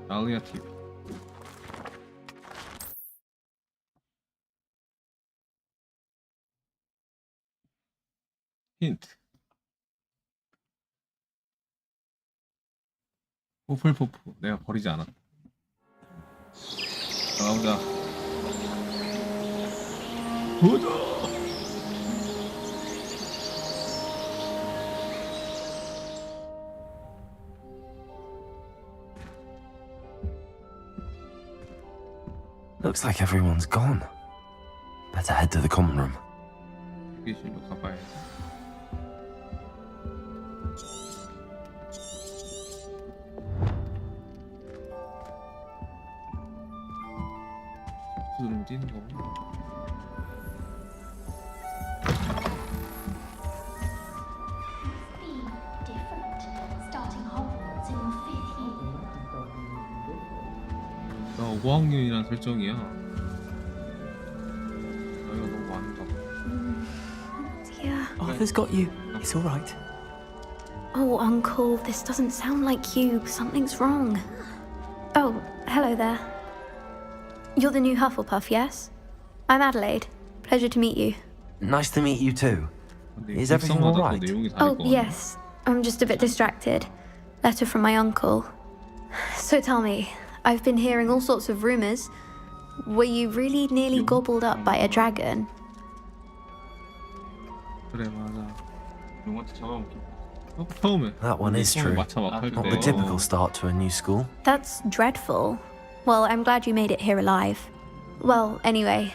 알리아 TV. 힌트. 후플푸프 내가 버리지 않아. 나오자. 보자. Looks like everyone's gone. Better head to the common room. 기술로 가봐야지. 수를 뛰는 거구나. 나 5학년이란 설정이야. 나이가 너무 많다. Yeah. Arthur's got you. It's all right. Oh, Uncle, this doesn't sound like you. Something's wrong. Oh, hello there. You're the new Hufflepuff, yes? I'm Adelaide. Pleasure to meet you. Nice to meet you too. Is everything all right? Oh, yes. I'm just a bit distracted. Letter from my uncle. So tell me, I've been hearing all sorts of rumors. Were you really nearly gobbled up by a dragon? 그래 맞아. 용한테 잡아먹기. 처음에. That one is true. 맞춰 막 할 때. Not the typical start to a new school. That's dreadful. Well, I'm glad you made it here alive. Well, anyway,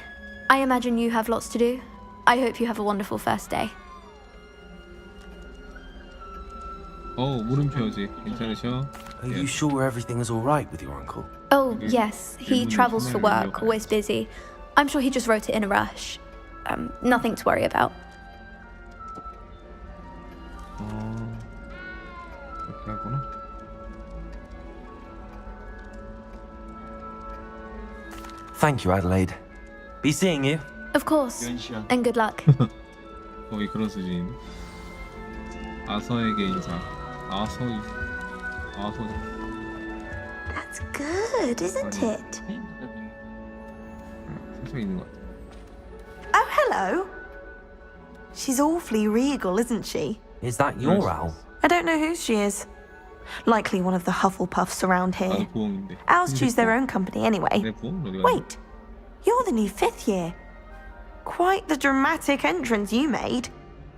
I imagine you have lots to do. I hope you have a wonderful first day. 물음표지. 괜찮으셔? Are you sure everything is all right with your uncle? Oh, yes, he travels for work, always busy. I'm sure he just wrote it in a rush. Nothing to worry about. 그렇게 하구나. Thank you, Adelaide. Be seeing you. Of course, and good luck. 거의 그런 수준. 아서에게 인사. 아서. That's good, isn't it? 살짝 있는 것 같아. Oh, hello. She's awfully regal, isn't she? Is that your owl? I don't know who she is. Likely one of the Hufflepuffs around here. 나도 부엉인데. Owls choose their own company anyway. 내 부엉 어디 갔냐? Wait, you're the new 5th year. Quite the dramatic entrance you made.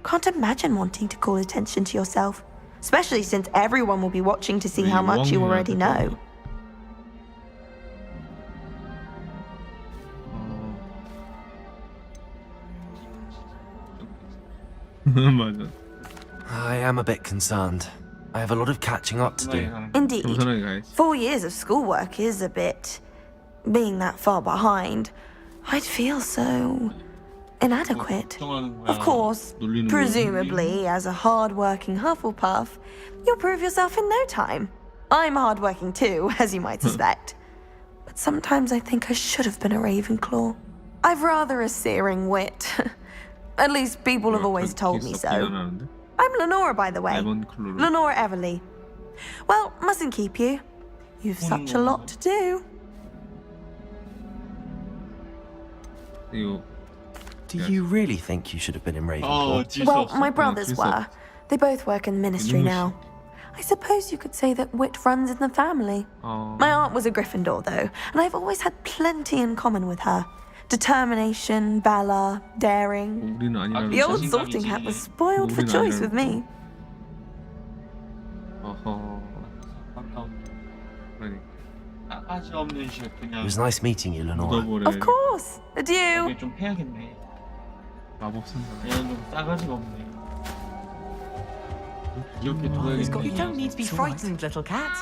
Can't imagine wanting to call attention to yourself, especially since everyone will be watching to see how much you already know. 맞아. I am a bit concerned. I have a lot of catching up to do. Indeed, 겸손하게 가야지. 4 years of schoolwork is a bit... being that far behind, I'd feel so... inadequate. Of course, 놀리는 presumably, as a hard-working Hufflepuff, you'll prove yourself in no time. I'm hard-working too, as you might suspect. But sometimes I think I should have been a Ravenclaw. I've rather a searing wit. At least people have always told me so. I'm Lenora, by the way. Lenora Everly. Well, mustn't keep you. You've such a lot to do. 이거 Do you really think you should have been in Ravenclaw? Well, my brothers were. They both work in the ministry now. I suppose you could say that wit runs in the family. My aunt was a Gryffindor, though, and I've always had plenty in common with her. Determination, valor, daring. 우리는 아니라는 The old sorting hat was spoiled for choice with me. 어허. It was nice meeting you, Lenora. 묻어버려. Of course. Adieu. 좀 패야겠네. 마법사인가? 얘는 좀 싸가지가 없네. 이렇게 둬야겠네. You don't need to be frightened, little cat.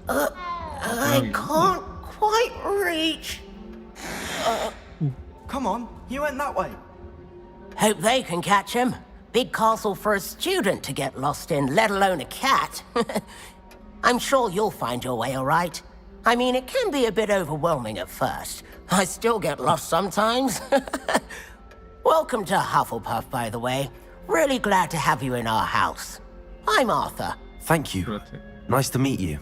I can't quite reach. Come on, you went that way. Hope they can catch him. Big castle for a student to get lost in, let alone a cat. I'm sure you'll find your way all right. I mean, it can be a bit overwhelming at first. I still get lost sometimes. Welcome to Hufflepuff, by the way. Really glad to have you in our house. I'm Arthur. Thank you. 그렇대. Nice to meet you.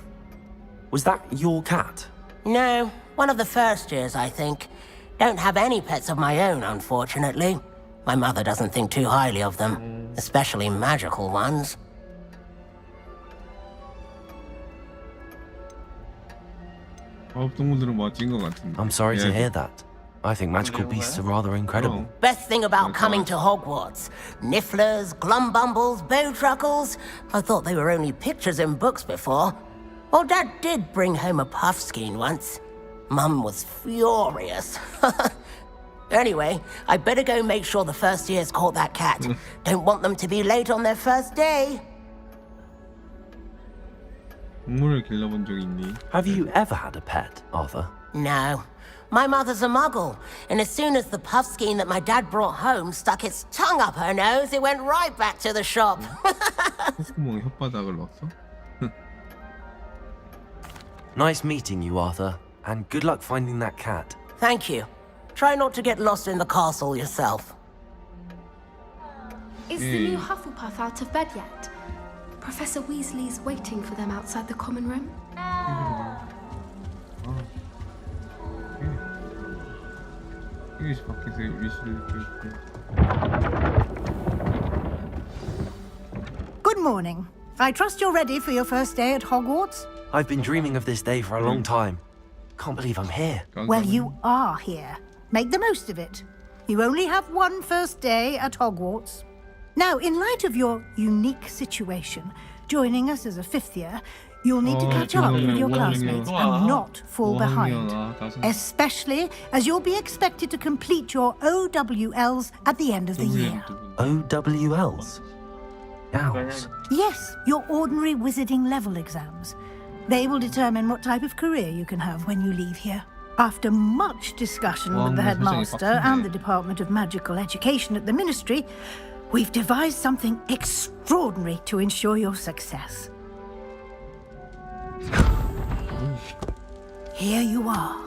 Was that your cat? No, one of the first years, I think. Don't have any pets of my own, unfortunately. My mother doesn't think too highly of them, especially magical ones. 마법 동물들은 멋진 것 같은데. I'm sorry to 예. hear that. I think magical beasts are rather incredible. Best thing about Okay. coming to Hogwarts. Nifflers, glumbumbles, bowtruckles. I thought they were only pictures in books before. Well, Dad did bring home a puffskein once. Mum was furious. Anyway, I better go make sure the first years caught that cat. Don't want them to be late on their first day. 동물을 길러본 적 있니? Have you ever had a pet, Arthur? No. My mother's a muggle, and as soon as the puffskein that my dad brought home stuck its tongue up her nose, it went right back to the shop. 콧구멍에 혓바닥을 넣었어? Nice meeting you, Arthur. And good luck finding that cat. Thank you. Try not to get lost in the castle yourself. Is the new Hufflepuff out of bed yet? Professor Weasley's waiting for them outside the common room. 이게 밖에서 위시를 이렇게 Good morning. I trust you're ready for your first day at Hogwarts? I've been dreaming of this day for a long time. Can't believe I'm here. Well, you are here. Make the most of it. You only have one first day at Hogwarts. Now, in light of your unique situation, joining us as a fifth year, you'll need to catch up with your classmates and not fall behind. Especially as you'll be expected to complete your OWLs at the end of the year. OWLs? Owls. Yes, your ordinary wizarding level exams. They will determine what type of career you can have when you leave here. After much discussion with the headmaster and the Department of Magical Education at the Ministry, we've devised something extraordinary to ensure your success. Here you are.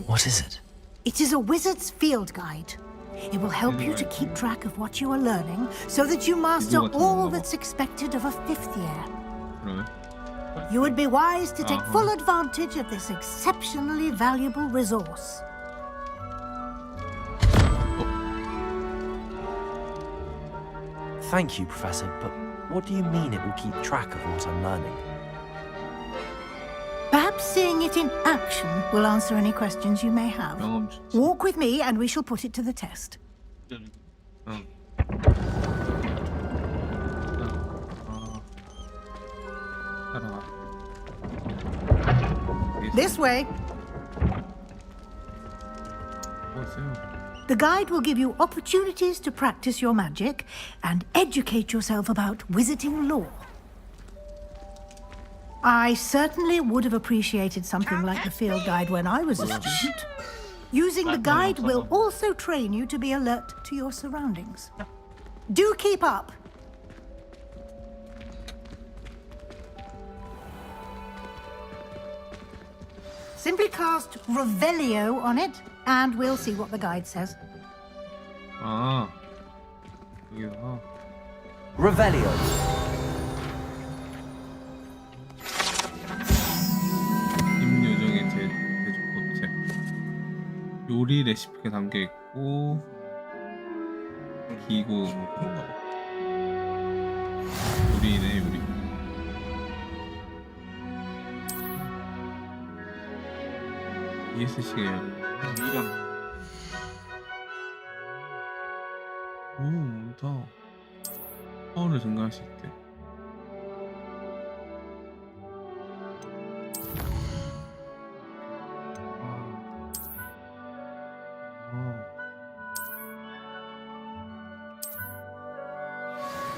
What is it? It is a wizard's field guide. It will help you to keep track of what you are learning so that you master all that's expected of a fifth year. 그러면 You would be wise to take full advantage of this exceptionally valuable resource. Thank you, Professor, but what do you mean it will keep track of what I'm learning? Perhaps seeing it in action will answer any questions you may have. 경험 주지. Walk with me and we shall put it to the test. 응. 따라가. This way. 뭐 있어요? The guide will give you opportunities to practice your magic and educate yourself about wizarding lore. I certainly would have appreciated something like the field guide when I was a student. Using the guide will also train you to be alert to your surroundings. Do keep up. Simply cast Revelio on it, and we'll see what the guide says. 아 여기서 Revelio. 임요정의 대조법 책 요리 레시피가 담겨 있고 기구 요리네 요리 ESC가 열려 오 많다 파워를 증가할 수 있대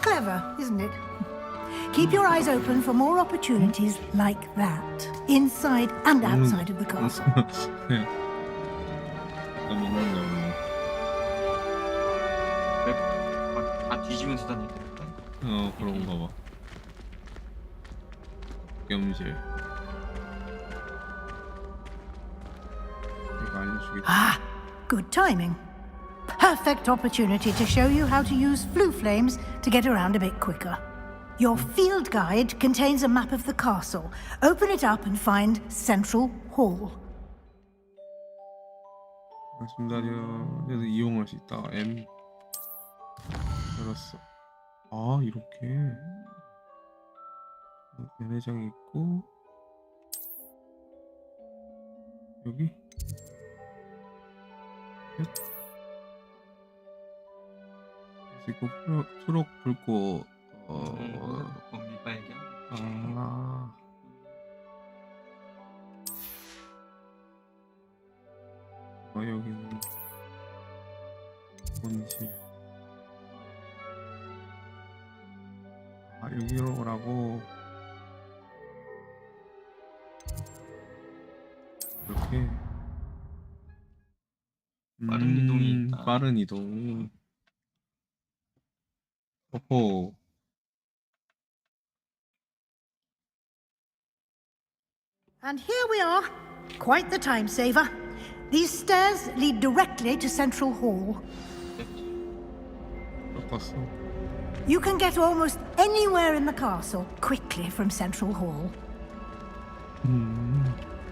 Clever, isn't it? Keep your eyes open for more opportunities like that, inside and outside of the castle. 네. 나 먹는다 보네. 다 뒤지면서 다니니까. 그런가 봐. 겸실 알려주겠지. Ah, good timing. Perfect opportunity to show you how to use flue flames to get around a bit quicker. Your field guide contains a map of the castle. Open it up and find Central Hall. 말씀드려 이용할 수 있다. M 열었어. 아 이렇게 연회장이 있고 여기 그리고 초록 불꽃 미발견. 아 여기는 본실 여기로 오라고 이렇게 빠른 이동이 있다. 빠른 이동 호호 And here we are. Quite the time saver. These stairs lead directly to Central Hall. 바꿨어. You can get almost anywhere in the castle quickly from Central Hall.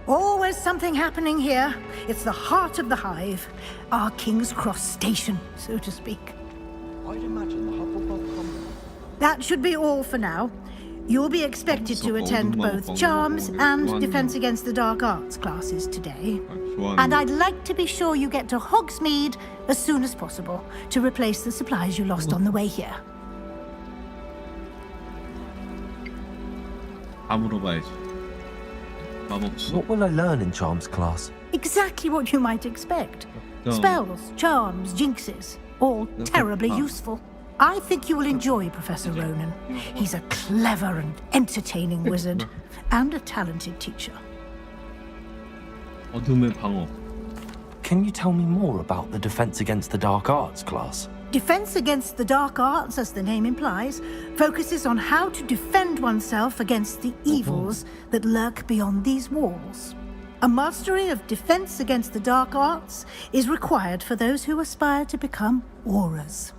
Always something happening here. It's the heart of the hive, our King's Cross station, so to speak. I'd imagine the Hufflepuff combat. That should be all for now. You'll be expected to attend both Charms and Defense Against the Dark Arts classes today. And I'd like to be sure you get to Hogsmeade as soon as possible to replace the supplies you lost on the way here. 다 물어봐야지. 마법수. What will I learn in Charms class? Exactly what you might expect. Spells, charms, jinxes, all terribly useful. I think you will enjoy Professor Ronan. He's a clever and entertaining wizard and a talented teacher. 어둠의 방어. Can you tell me more about the Defense Against the Dark Arts class? Defense Against the Dark Arts, as the name implies, focuses on how to defend oneself against the evils that lurk beyond these walls. A mastery of Defense Against the Dark Arts is required for those who aspire to become auras.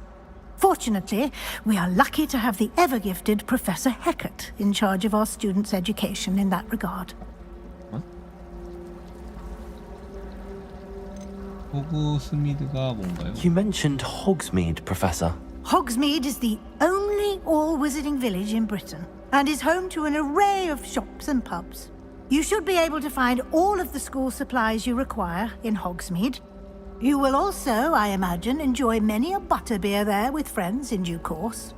Fortunately, we are lucky to have the ever-gifted Professor Hecat in charge of our students' education in that regard. 호그스미드가 뭔가요? You mentioned Hogsmeade, Professor. Hogsmeade is the only all-wizarding village in Britain and is home to an array of shops and pubs. You should be able to find all of the school supplies you require in Hogsmeade. You will also, I imagine, enjoy many a butterbeer there with friends in due course.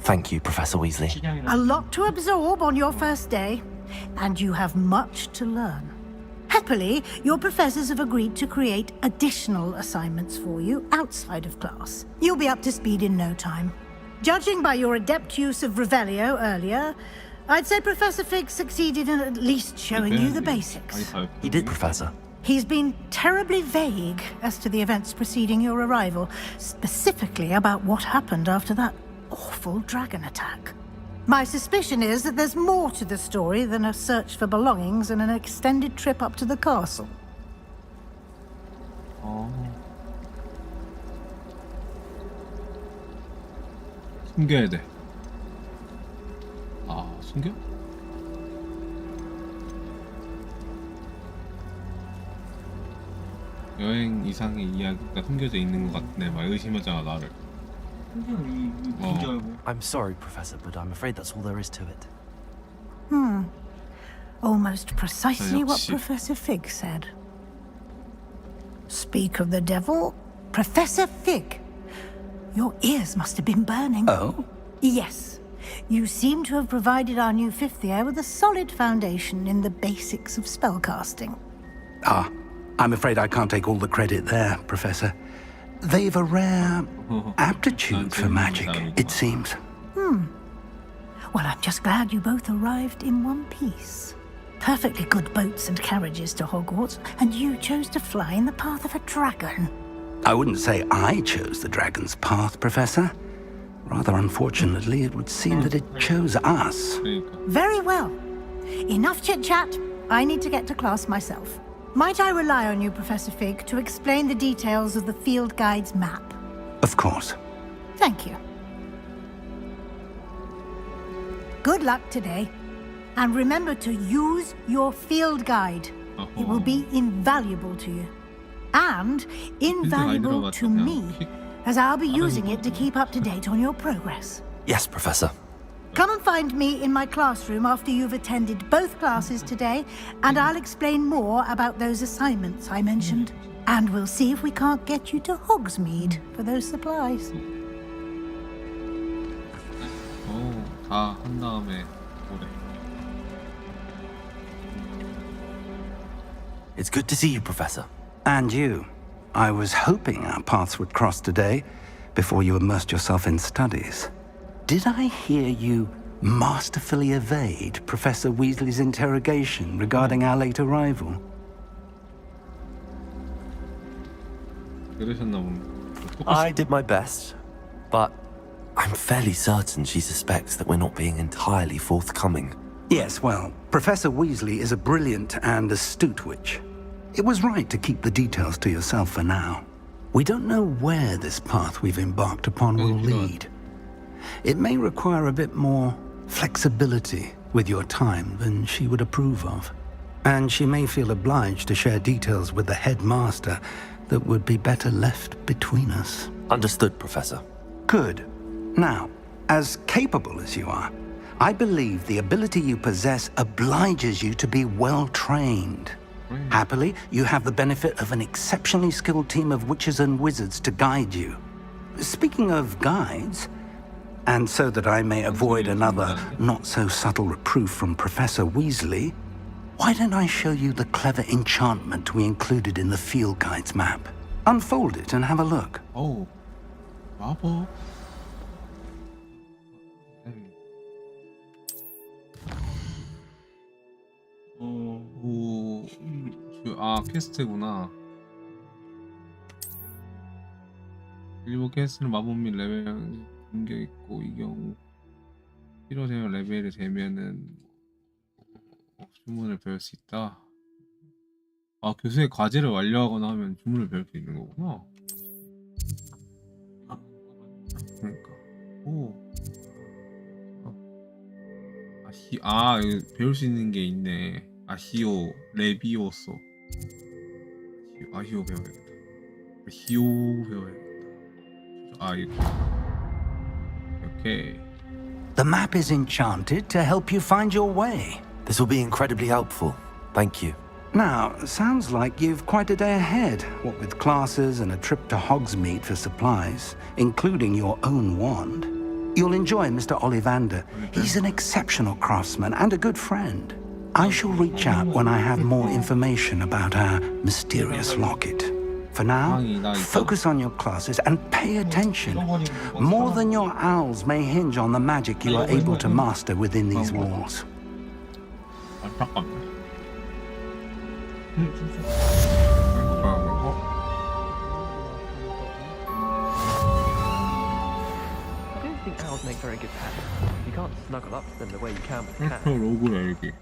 Thank you, Professor Weasley. A lot to absorb on your first day, and you have much to learn. Happily, your professors have agreed to create additional assignments for you outside of class. You'll be up to speed in no time. Judging by your adept use of Revelio earlier, I'd say Professor Fig succeeded in at least showing you the basics. He did, Professor. He's been terribly vague as to the events preceding your arrival, specifically about what happened after that awful dragon attack. My suspicion is that there's more to the story than a search for belongings and an extended trip up to the castle. 숨겨야 돼. 숨겨? 여행 이상의 이야기가 숨겨져 있는 것 같네. 막 의심하잖아 나를. I'm sorry, Professor, but I'm afraid that's all there is to it. Almost precisely what 역시. Professor Fig said. Speak of the devil, Professor Fig. Your ears must have been burning. Oh? Yes. You seem to have provided our new fifth year with a solid foundation in the basics of spellcasting. I'm afraid I can't take all the credit there, Professor. They've a rare aptitude for magic, it seems. Well, I'm just glad you both arrived in one piece. Perfectly good boats and carriages to Hogwarts, and you chose to fly in the path of a dragon. I wouldn't say I chose the dragon's path, Professor. Rather unfortunately, it would seem that it chose us. 그러니까. Very well. Enough chit-chat. I need to get to class myself. Might I rely on you, Professor Fig, to explain the details of the field guide's map? Of course. Thank you. Good luck today. And remember to use your field guide. It will be invaluable to you. And invaluable to me, as I'll be using it to keep up to date on your progress. Yes, Professor. Come and find me in my classroom after you've attended both classes today, and I'll explain more about those assignments I mentioned. And we'll see if we can't get you to Hogsmeade for those supplies. 다 한 다음에 오래. It's good to see you, Professor. And you. I was hoping our paths would cross today before you immersed yourself in studies. Did I hear you masterfully evade Professor Weasley's interrogation regarding our late arrival? 그러셨나 보네. I did my best, but I'm fairly certain she suspects that we're not being entirely forthcoming. Yes, well, Professor Weasley is a brilliant and astute witch. It was right to keep the details to yourself for now. We don't know where this path we've embarked upon will lead. It may require a bit more flexibility with your time than she would approve of. And she may feel obliged to share details with the headmaster that would be better left between us. Understood, Professor. Good. Now, as capable as you are, I believe the ability you possess obliges you to be well trained. Happily, you have the benefit of an exceptionally skilled team of witches and wizards to guide you. Speaking of guides, and so that I may avoid another not-so-subtle reproof from Professor Weasley, why don't I show you the clever enchantment we included in the field guide's map? Unfold it and have a look. 어우, 마법. 퀘스트구나. 일부 퀘스트는 마법 및 레벨 공격 있고 이 경우 필요되면 레벨이 되면은 주문을 배울 수 있다. 아, 교수의 과제를 완료하거나 하면 주문을 배울 수 있는 거구나. 그러니까 여기 배울 수 있는 게 있네. 아시오 레비오소. 아시오 배워야겠다. 아시오 배워야겠다. 이렇게. The map is enchanted to help you find your way. This will be incredibly helpful. Thank you. Now, sounds like you've quite a day ahead, what with classes and a trip to Hogsmeade for supplies, including your own wand. You'll enjoy Mr. Ollivander. He's an exceptional craftsman and a good friend. I shall reach out when I have more information about our mysterious locket. For now, focus on your classes and pay attention. More than your owls may hinge on the magic you are able to master within these walls. I don't think owls make very good pets. You can't snuggle up to them the way you can with cats. 로고 열기.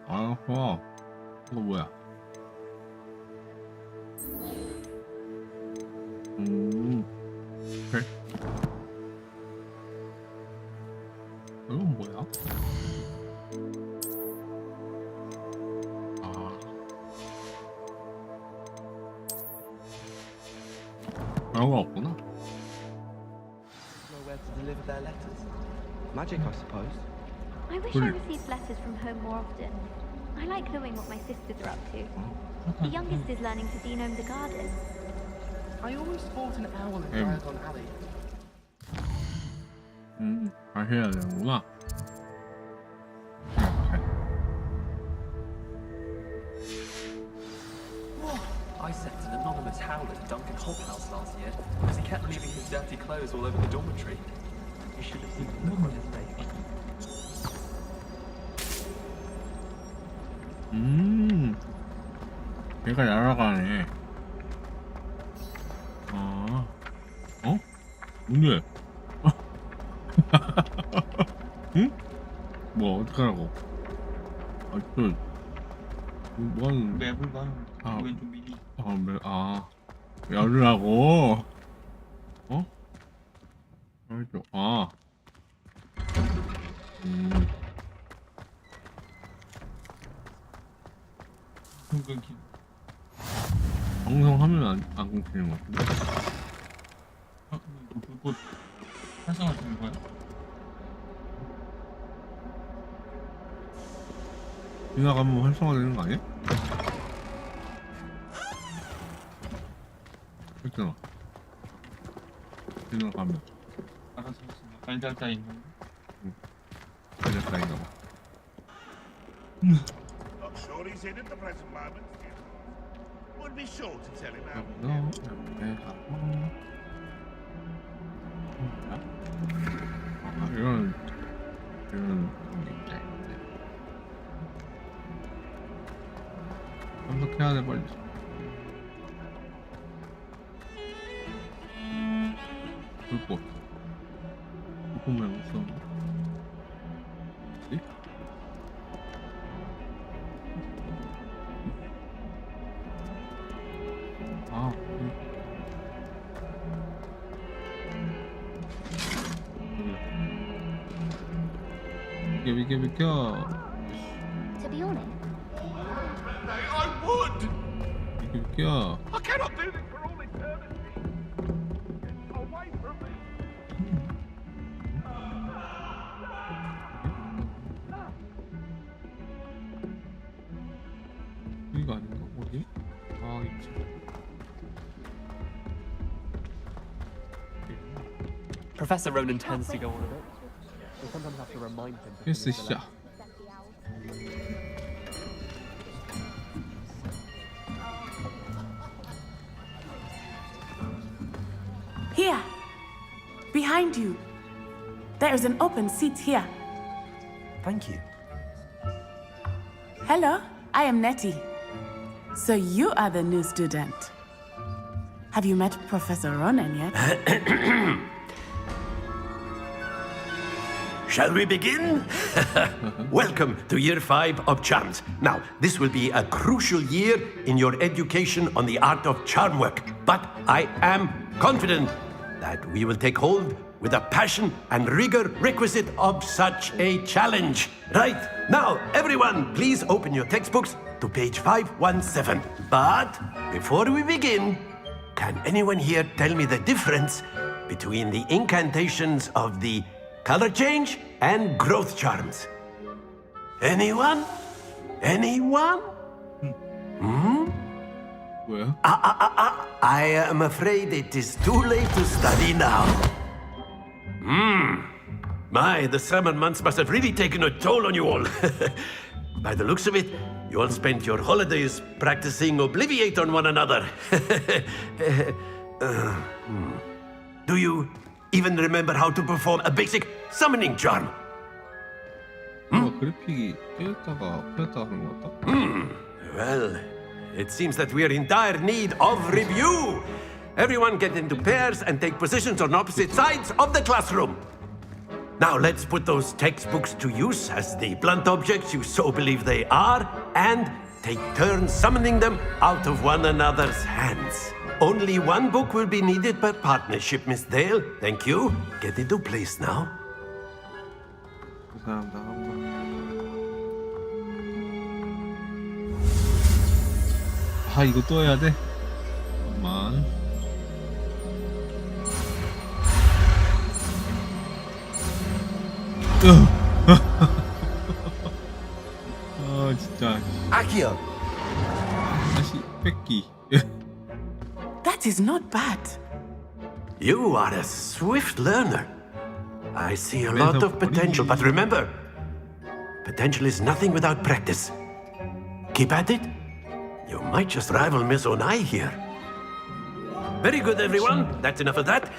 알았어. 이거 뭐야? 그래. 이건 뭐야? 그런 거 없구나. Know where to deliver their letters. Magic, I suppose. I wish I received letters from home more often. I like knowing what my sisters are up to. The youngest is learning to denome the garden. I always thought an owl in Diagon Alley. 다시 해야 되는구나. I sent an anonymous howler to Duncan Hobhouse last year because he kept leaving his dirty clothes all over the dormitory. You should have seen the look on his face. 얘가 날아가네. 문제. 응? 뭐 어떡하라고? 뭐하는? 맵을 봐. 아. 왼쪽 미니. 열으라고. 어? 알죠. 아. 끊기. 방송하면 안 끊기는 것 같은데. 이거 불꽃 활성화되는 거야? 지나가면 활성화되는 거 아니야? 있잖아. 지나가면. 알아서 했으면 알잘다 있는. 잘했다인가 봐. Not sure he's in at the present moment. Would be sure to tell him how. 너 이렇게 하고. 이건 참석해야 돼 빨리. 불꽃. 불꽃 말고 없어. 뭐지? 아. 비켜. To be honest, I would! 비켜. I cannot do this for all eternity! Away from me! 여기가 아닌가? 어디? 아, 있지. Professor Ronan tends to go on a bit. We sometimes have to remind him. 패스 시작. Here, behind you. There is an open seat here. Thank you. Hello, I am Nettie. So you are the new student. Have you met Professor Ronan yet? Shall we begin? Welcome to Year 5 of Charms. Now, this will be a crucial year in your education on the art of charm work. But I am confident that we will take hold with the passion and rigor requisite of such a challenge. Right, now, everyone, please open your textbooks to page 517. But before we begin, can anyone here tell me the difference between the incantations of the color change and growth charms? Anyone? Anyone? 뭐야? I am afraid it is too late to study now. My, the summer months must have really taken a toll on you all. By the looks of it, you all spent your holidays practicing Obliviate on one another. Do you even remember how to perform a basic summoning charm? 그래픽이 띄었다가 하는 것 같다. Well, it seems that we are in dire need of review. Everyone get into pairs and take positions on opposite sides of the classroom. Now let's put those textbooks to use as the blunt objects you so believe they are, and take turns summoning them out of one another's hands. Only one book will be needed per partnership, Miss Dale. Thank you. Get into place now. 그 사람 다 한 번. 아, 이거 또 해야 돼? 잠깐만. 아, 진짜. Accio. 다시 뺏기. That is not bad. You are a swift learner. I see a lot of potential, but remember, potential is nothing without practice. Keep at it. You might just rival Miss Onai here. Very good, everyone. That's enough of that.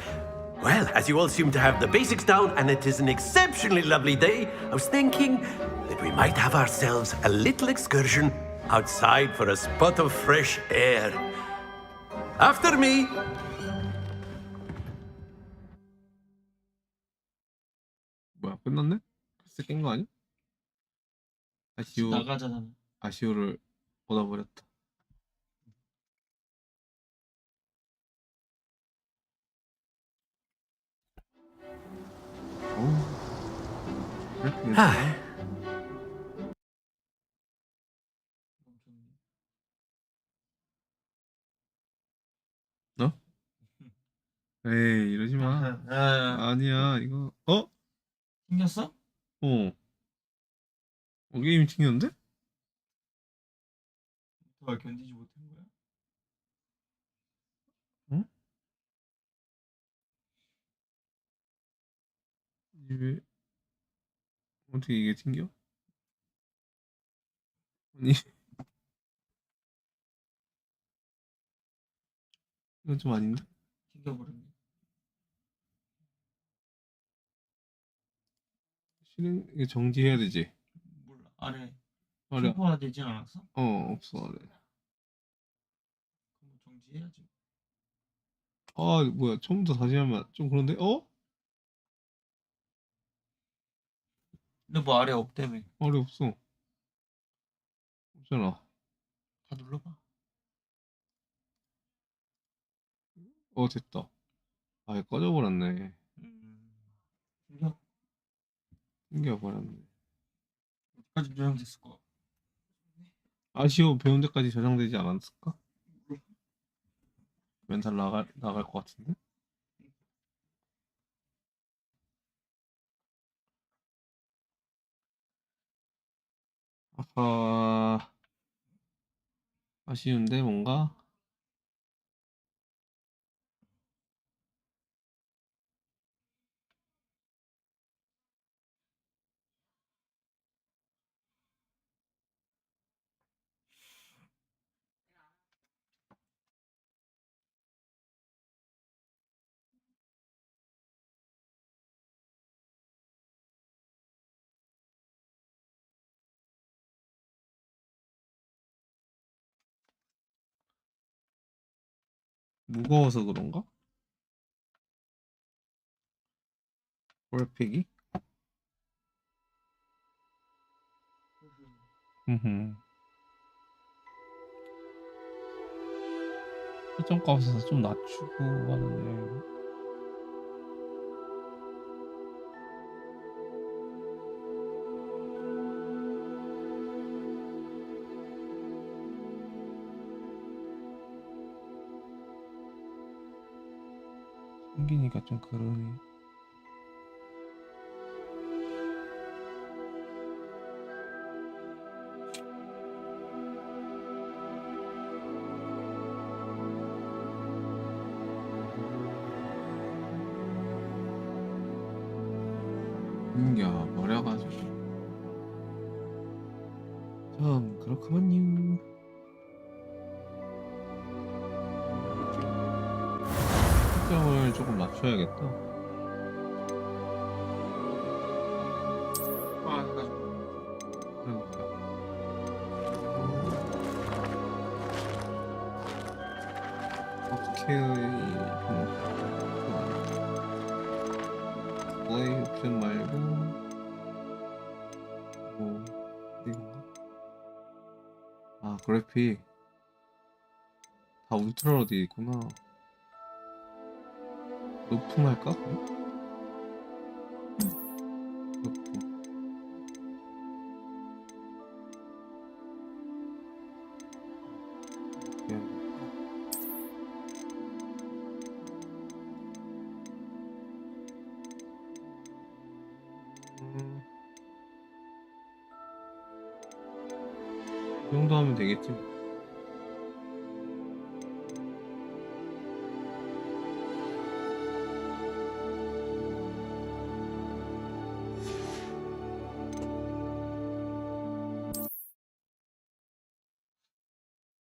Well, as you all seem to have the basics down, and it is an exceptionally lovely day, I was thinking that we might have ourselves a little excursion outside for a spot of fresh air. After me. 끝났네? 퀘스트 깬 거 아니야? 나가잖아. 아시오를 얻어버렸다. 그렇게 어? 에이 이러지 마. 아니야 이거 튕겼어? 게임 튕겼는데? 더 견디지 못한 거야? 응? 왜 어떻게 이게 튕겨? 아니 이건 좀 아닌데? 튕겨버렸네. 실행 이게 정지해야 되지? 몰라. 아래 아래 슈퍼화 되진 않았어? 없어 아래. 그럼 정지해야지. 아 뭐야 처음부터 다시 하면 좀 그런데? 근데 뭐 아래 없다며. 아래 없어. 없잖아. 다 눌러봐. 됐다. 아 꺼져버렸네. 튕겨. 튕겨버렸네. 어디까지 조정됐을 거야? 아시오 배운 데까지 저장되지 않았을까? 멘탈 나갈 것 같은데? 아까 아쉬운데 뭔가? 무거워서 그런가? 그래픽이? 설정값에서 좀 낮추고 하는데 생기니까 좀 그러네. 버려가지고 참 그렇구만요. 설정을 조금 낮춰야겠다. 그러니까 어떻게 너의 옵션 말고 뭐 이건가? 그래픽 다 울트라로 되어 있구나. 높음 할까? 높음. 이 정도 하면 되겠지.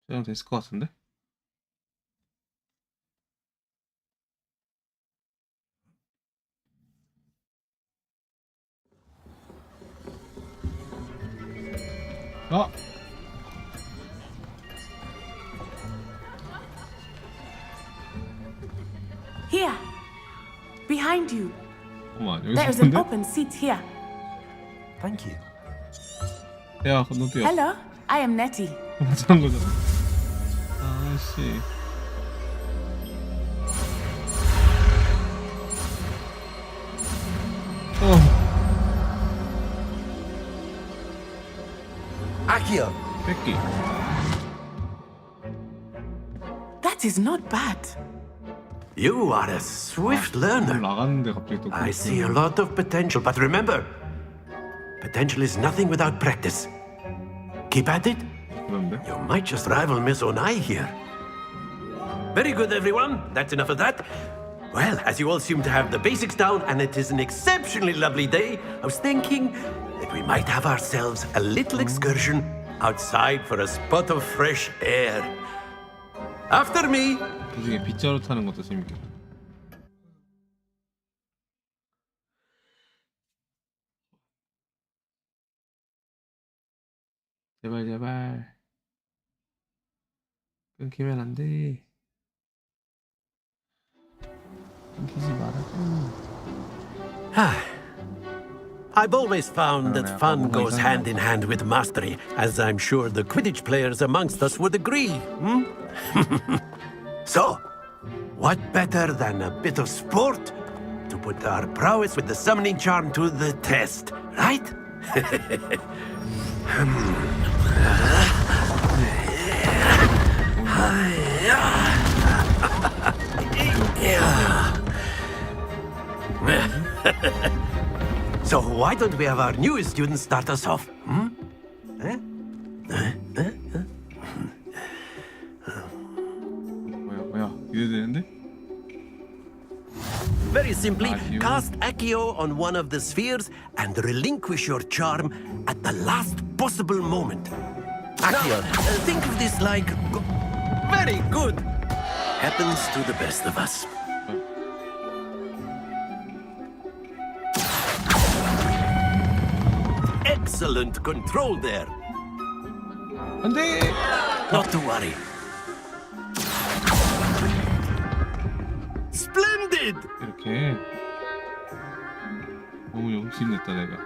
저장 됐을 것 같은데? Here, behind you. 잠깐만 여기 There is an 있는데? open seat here. Thank you. 야 너도 야 Hello, I am Nettie. 맞는 거잖아. 아씨. Akio! 뺏기. That is not bad. You are a swift learner. 나갔는데 갑자기 또. I see a lot of potential, but remember, potential is nothing without practice. Keep at it. 그런데? You might just rival Miss Onai here. Very good, everyone. That's enough of that. Well, as you all seem to have the basics down, and it is an exceptionally lovely day, I was thinking that we might have ourselves a little excursion outside for a spot of fresh air. After me. 그중에 빗자루 타는 것도 재밌겠다. 제발 제발 끊기면 안 돼. 끊기지 말아줘. I've always found that fun goes hand in hand with mastery, as I'm sure the Quidditch players amongst us would agree. So, what better than a bit of sport to put our prowess with the summoning charm to the test, right? So why don't we have our newest student start us off? 뭐야 기대되는데? Very simply, Accio. cast Accio on one of the spheres and relinquish your charm at the last possible moment. Accio. Think of this like... Very good. Happens to the best of us. Excellent control there. 안 돼! Not to worry. Splendid! 이렇게 너무 욕심냈다 내가.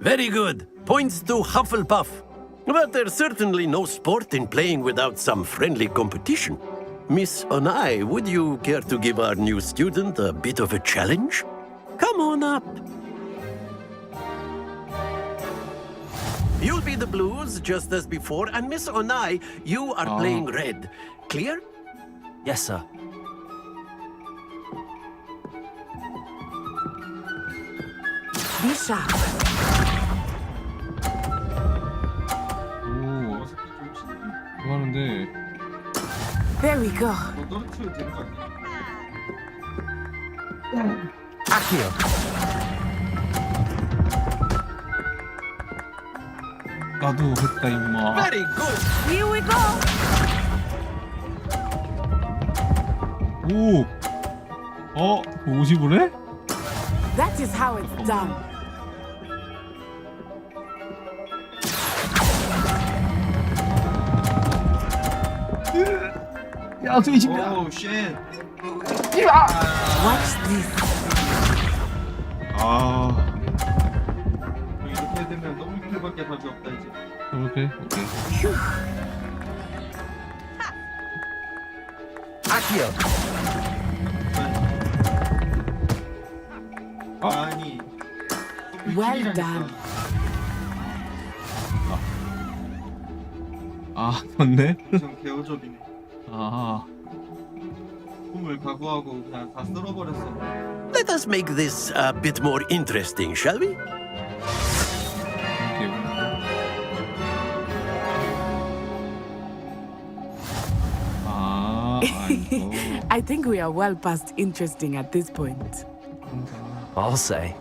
Very good. Points to Hufflepuff. But there's certainly no sport in playing without some friendly competition. Miss Onai, would you care to give our new student a bit of a challenge? Come on up. You'll be the blues, just as before, and Miss Onai, you are playing red. Clear? Yes, sir. Be sharp. 오, 좋아하는데 There we go. 너 떨어뜨려도 되는 거 아니야? Akio! 나도 했다 임마. Very good. Here we go. 오, 50을 해? That is how it's done. 야, 저기 집다 오우 쉣. Watch this. 아, 이렇게 되면 너무 킬밖에 답이 없다 이제. 오케이. Akio! 아니. Well done. 아, 맞네. 전 개어접이네. 아, 꿈을 각오하고 그냥 다 쓸어버렸어. Let us make this a bit more interesting, shall we? 이렇게. 아, 아이고. I think we are well past interesting at this point. I'll say.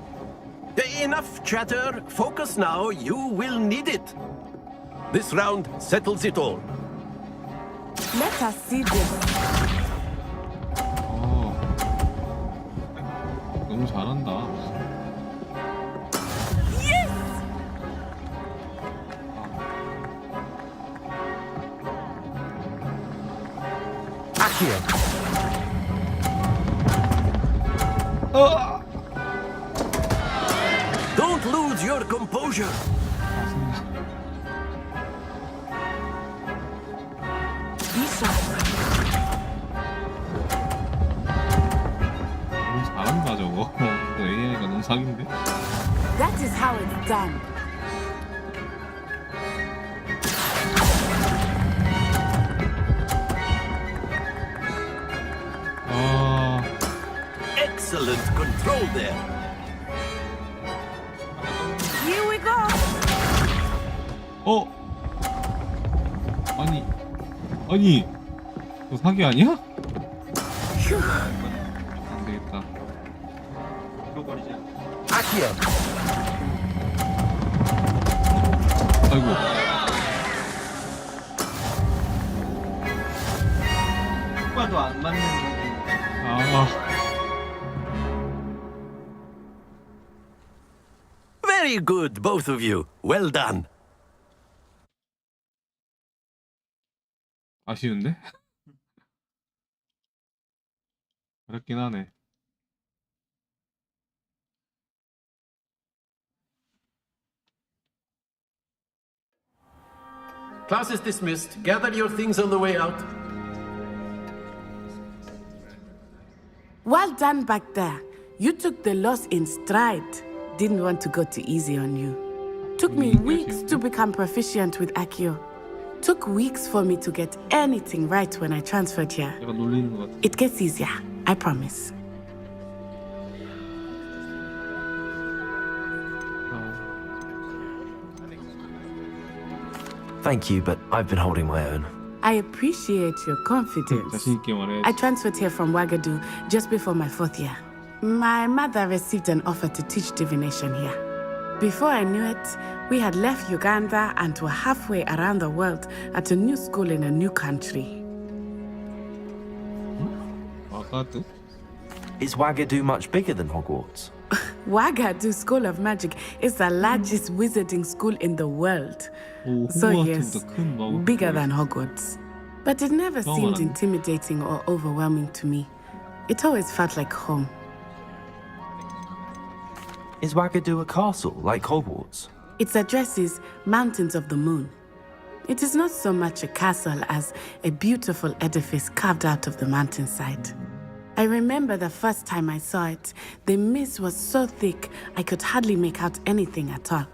Enough chatter. Focus now. You will need it. This round settles it all. Let us see this. 너무 잘한다. Akio! Don't lose your composure. 너무 잘한다 저거. AI가 너무 사기인데? That is how it's done. Excellent control there. Here we go. 아니 너 사기 아니야? 안 되겠다. 잃어버리지. Akio. 아이고. 효과도 안 맞는. Very good, both of you. Well done. 아쉬운데? 어렵긴 하네. Class is dismissed. Gather your things on the way out. Well done back there. You took the loss in stride. Didn't want to go too easy on you. Took me weeks to become proficient with Akio. Took weeks for me to get anything right when I transferred here. 내가 놀리는 것 같아. It gets easier, I promise. Thank you, but I've been holding my own. I appreciate your confidence. 자신 있게 말해. I transferred here from Ouagadougou just before my 4th year. My mother received an offer to teach divination here. Before I knew it, we had left Uganda and were halfway around the world at a new school in a new country. Ouagadougou? Is Ouagadougou much bigger than Hogwarts? Ouagadougou School of Magic is the largest wizarding school in the world. So yes, bigger than Hogwarts. But it never seemed intimidating or overwhelming to me. It always felt like home. Is Ouagadougou a castle, like Hogwarts? Its address is Mountains of the Moon. It is not so much a castle as a beautiful edifice carved out of the mountainside. I remember the first time I saw it, the mist was so thick I could hardly make out anything at all.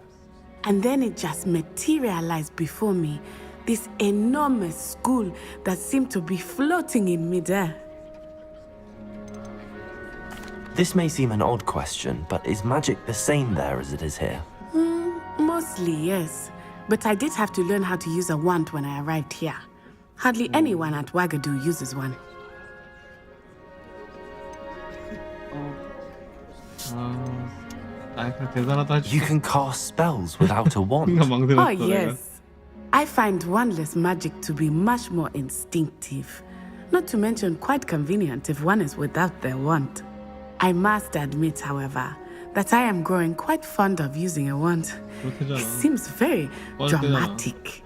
And then it just materialized before me, this enormous school that seemed to be floating in midair. This may seem an odd question, but is magic the same there as it is here? Mostly, yes. But I did have to learn how to use a wand when I arrived here. Hardly anyone at Ouagadougou uses one. You can cast spells without a wand. Oh, yes. I find wandless magic to be much more instinctive. Not to mention quite convenient if one is without their wand. I must admit, however, that I am growing quite fond of using a wand. It seems very dramatic.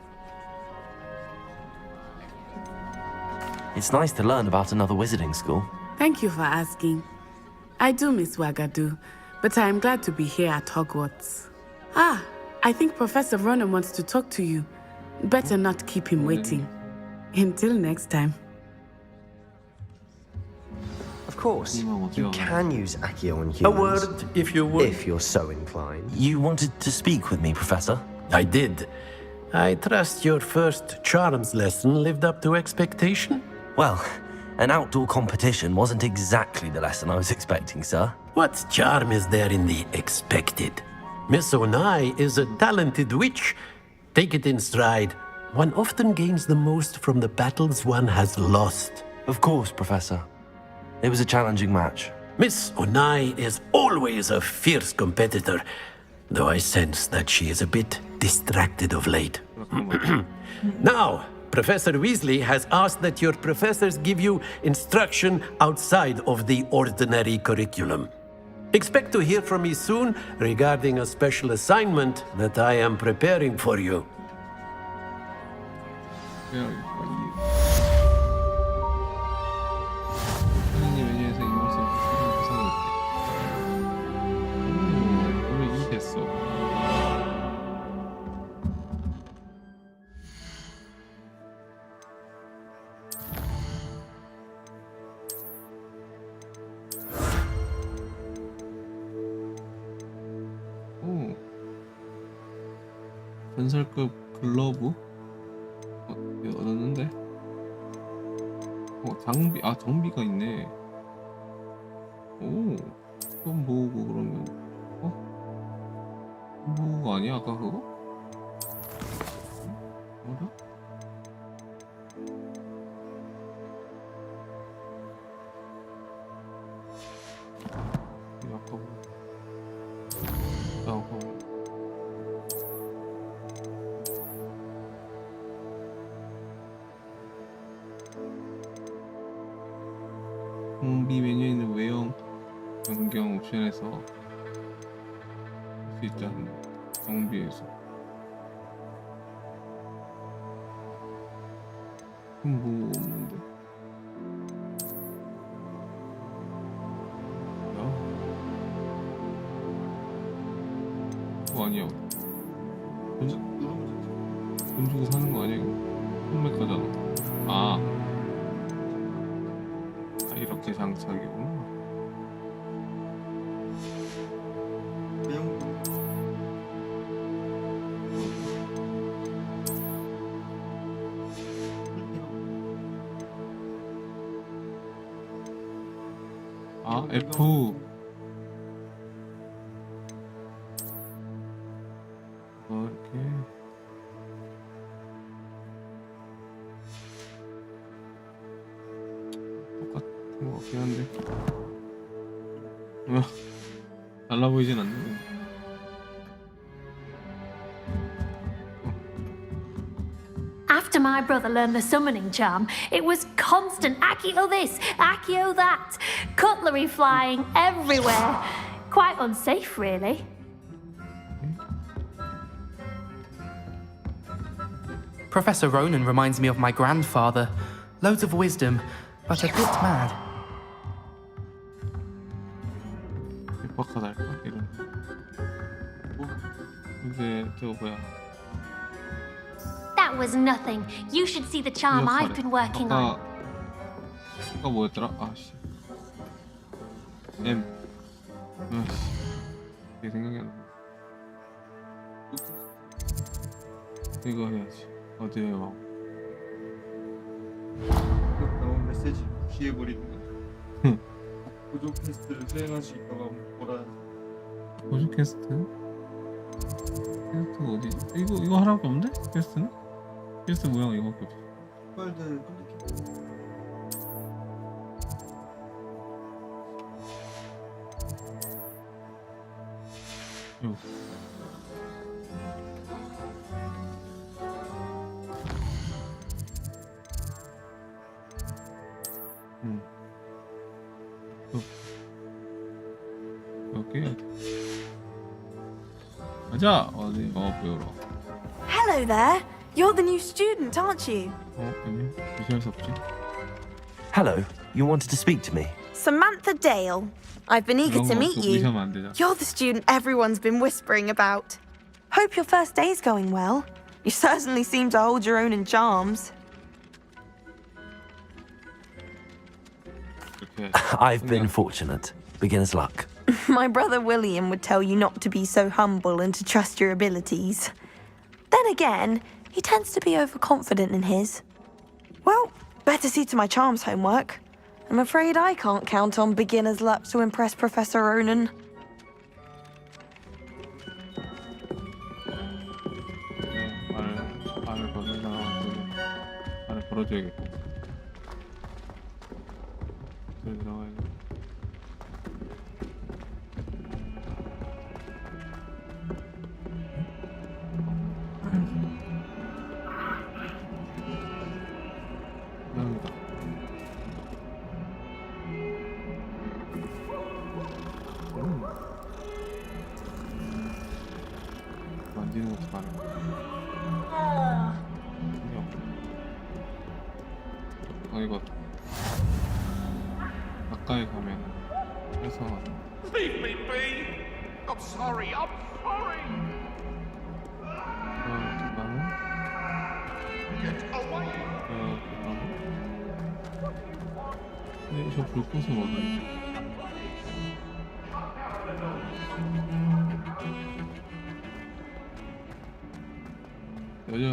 It's nice to learn about another wizarding school. Thank you for asking. I do miss Ouagadougou, but I am glad to be here at Hogwarts. Ah, I think Professor Ronan wants to talk to you. Better not keep him waiting. Until next time. Of course, you can use Accio on humans. A word, if you would. If you're so inclined. You wanted to speak with me, Professor? I did. I trust your first charms lesson lived up to expectation? Well, an outdoor competition wasn't exactly the lesson I was expecting, sir. What charm is there in the expected? Miss Onai is a talented witch. Take it in stride. One often gains the most from the battles one has lost. Of course, Professor. It was a challenging match. Miss Onai is always a fierce competitor, though I sense that she is a bit distracted of late. Now, Professor Weasley has asked that your professors give you instruction outside of the ordinary curriculum. Expect to hear from me soon regarding a special assignment that I am preparing for you. 전설급 글러브 얻었는데 장비 정비가 있네. 오 그건 뭐고 그러면 뭐가 아니야 아까 그거? 뭐라? 아까 뭐 정비 메뉴에 있는 외형 변경 옵션에서 할 수 있지 않나? 정비에서 그럼 뭐 없는데? 야? 그거 아니야. 돈 주고 사는 거 아니야 이거? 판매가잖아. 이렇게 장착이구나. F. 이렇게. 똑같은 것 같긴 한데. 달라 보이진 않네. After my brother learned the summoning charm, it was constant Accio this, Accio that, cutlery flying everywhere. Quite unsafe, really. Professor Ronan reminds me of my grandfather. Loads of wisdom, but a bit mad. 빡빡하달까 이런. 이게 저거 뭐야? That was nothing. You should see the charm I've been working on. 아까 뭐였더라? 아씨. M. 아씨. 이게 생각이 안 나. 이거 해야지. 어디에 와? 나온 메시지 무시해버리는 거. 보조 퀘스트를 수행할 수 있다고 하면 뭐라. 보조 퀘스트? 퀘스트가 어디지? 이거 하나밖에 없는데? 퀘스트는? 퀘스트 모양 이거밖에 없어. 빨드 클릭해. 여기. 여기. 가자. 어디? 보여라. Hello there. You're the new student, aren't you? 아니요. 무시할 수 없지. Hello, you wanted to speak to me? Samantha Dale. I've been eager to meet you. 무시하면 안 되잖아. You're the student everyone's been whispering about. Hope your first day's going well. You certainly seem to hold your own in charms. I've been fortunate. Beginner's luck. My brother William would tell you not to be so humble and to trust your abilities. Then again, he tends to be overconfident in his. Well, better see to my charms homework. I'm afraid I can't count on beginner's luck to impress Professor Ronan. 말을 거는 사람한테 말을 걸어줘야겠고. 저기 들어가야 돼. 만지는 것도 많아. 이거 가까이 가면 해서 Leave me be! I'm sorry, I'm sorry! Get away! 저 불꽃은 어디? 여자.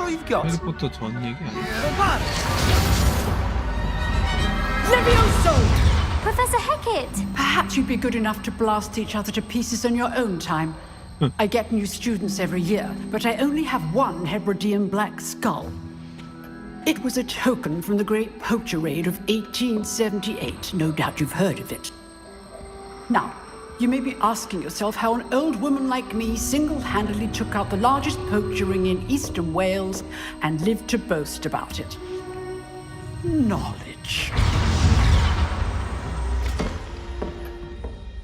이 세계가 해리포터 전 얘기 아니야? Levioso! Professor Hecat! Perhaps you'd be good enough to blast each other to pieces on your own time. I get new students every year, but I only have one Hebridean black skull. It was a token from the Great Poacher Raid of 1878. No doubt you've heard of it. Now, you may be asking yourself how an old woman like me single-handedly took out the largest poacher ring in eastern Wales and lived to boast about it. Knowledge.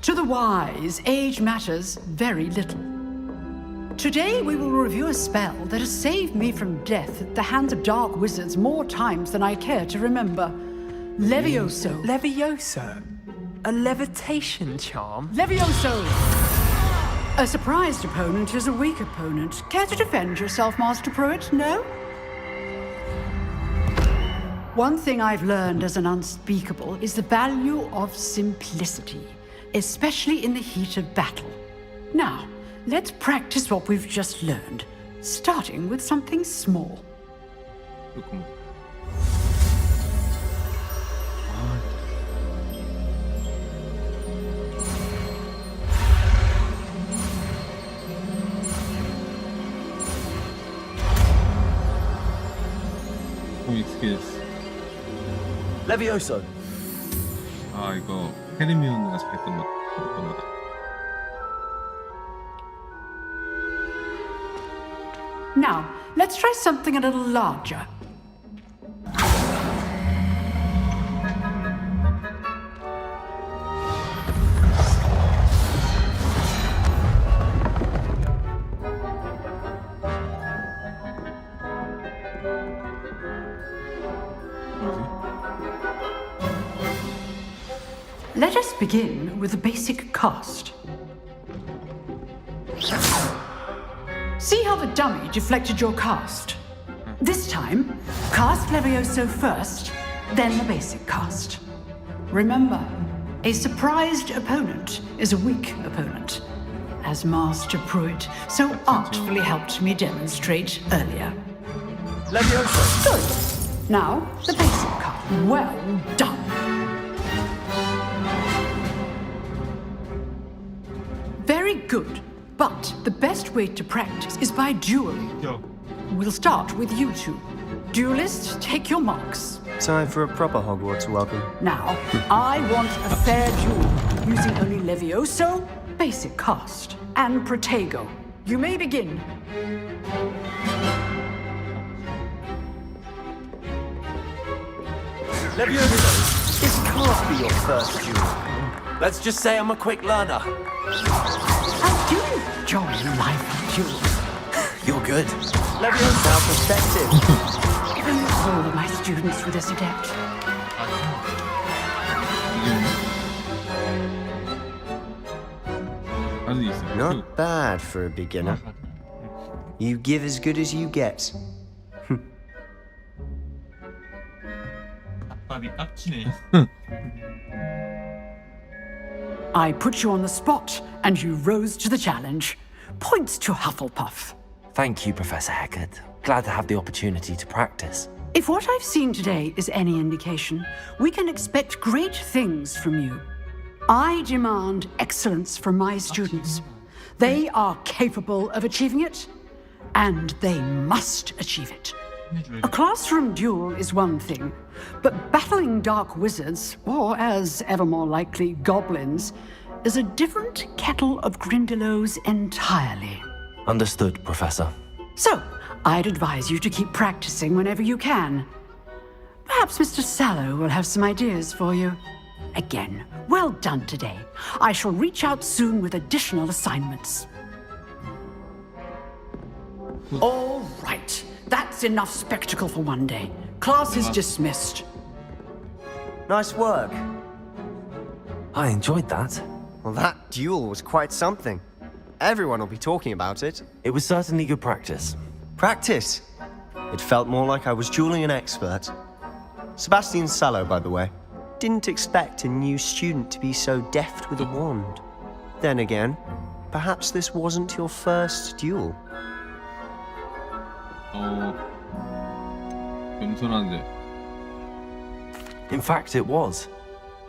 To the wise, age matters very little. Today we will review a spell that has saved me from death at the hands of dark wizards more times than I care to remember. Levioso. Levioso? A levitation charm? Levioso! A surprised opponent is a weak opponent. Care to defend yourself, Master Pruitt? No? One thing I've learned as an unspeakable is the value of simplicity, especially in the heat of battle. Now, let's practice what we've just learned, starting with something small. 익숙해졌어. Levioso. 아 이거 헤르미온느가 잘했던 거다. Now, let's try something a little larger. Let us begin with the basic cast. See how the dummy deflected your cast? This time, cast Levioso first, then the basic cast. Remember, a surprised opponent is a weak opponent, as Master Pruitt so artfully helped me demonstrate earlier. Levioso! Good. Now, the basic cast. Well done. Very good. But the best way to practice is by dueling. We'll start with you two. Duelists, take your marks. Time for a proper Hogwarts welcome. Now, I want a fair duel, using only Levioso, basic cast, and Protego. You may begin. Levioso, this can't be your first duel. Let's just say I'm a quick learner. How do you enjoy life duels? You're good. Levioso, our perspective. If only all of my students were this adept. Not bad for a beginner. You give as good as you get. I put you on the spot, and you rose to the challenge. Points to Hufflepuff. Thank you, Professor Hecat. Glad to have the opportunity to practice. If what I've seen today is any indication, we can expect great things from you. I demand excellence from my students. They are capable of achieving it, and they must achieve it. A classroom duel is one thing, but battling dark wizards, or as ever more likely, goblins, is a different kettle of Grindylows entirely. Understood, Professor. So, I'd advise you to keep practicing whenever you can. Perhaps Mr. Sallow will have some ideas for you. Again, well done today. I shall reach out soon with additional assignments. All right. That's enough spectacle for one day. Class is dismissed. Nice work. I enjoyed that. Well, that duel was quite something. Everyone will be talking about it. It was certainly good practice. Practice? It felt more like I was dueling an expert. Sebastian Sallow, by the way. Didn't expect a new student to be so deft with a wand. Then again, perhaps this wasn't your first duel. 겸손한데. In fact, it was.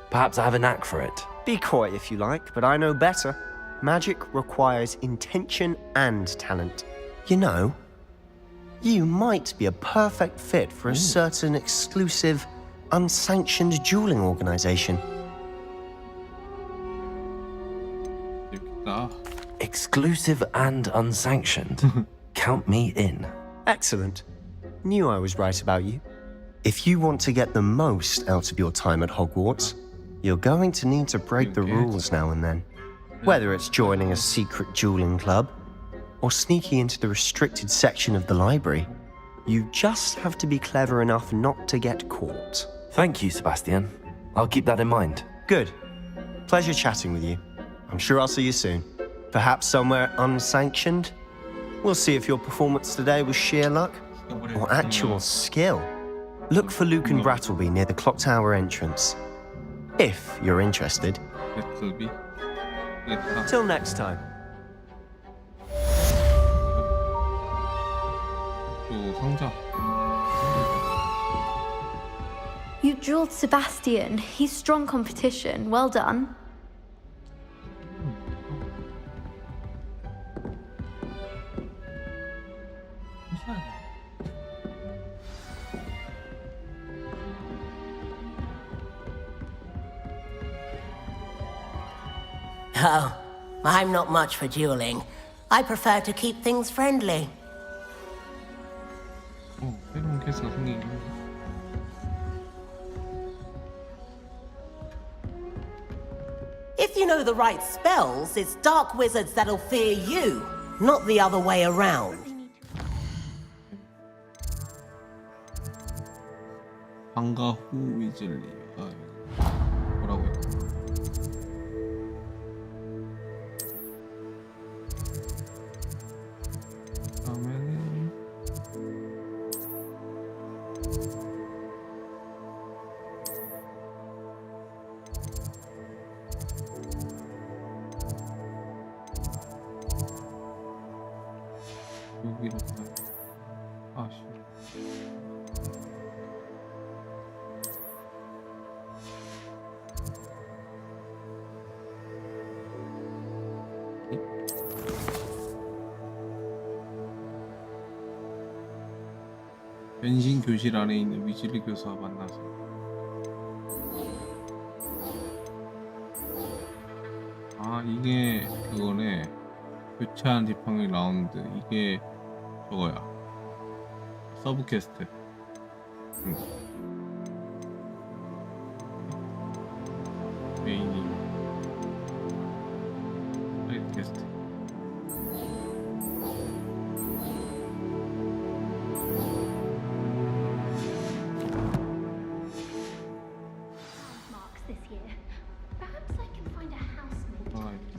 Perhaps I have a knack for it. Be coy if you like, but I know better. Magic requires intention and talent. You know, you might be a perfect fit for a certain exclusive, unsanctioned dueling organization. Exclusive and unsanctioned. Count me in. Excellent. Knew I was right about you. If you want to get the most out of your time at Hogwarts, you're going to need to break the rules now and then. Whether it's joining a secret dueling club or sneaking into the restricted section of the library, you just have to be clever enough not to get caught. Thank you, Sebastian. I'll keep that in mind. Good. Pleasure chatting with you. I'm sure I'll see you soon. Perhaps somewhere unsanctioned? We'll see if your performance today was sheer luck or actual skill. Look for Luke and Brattleby near the clock tower entrance. If you're interested. Till next time. You dueled Sebastian. He's strong competition. Well done. Oh, I'm not much for dueling. I prefer to keep things friendly. 새로운 캐스가 생기긴 해. If you know the right spells, it's dark wizards that'll fear you, not the other way around. 방과 후 위즐리. 뭐라고요? 다음에는 여기로 가요. 아쉬워. 변신 교실 안에 있는 위즐리 교수와 만나서 이게 그거네. 교차한 지팡이 라운드. 이게 저거야. 서브 퀘스트. 메인이 사이드 퀘스트. Marks this year. Perhaps I can find a housemate.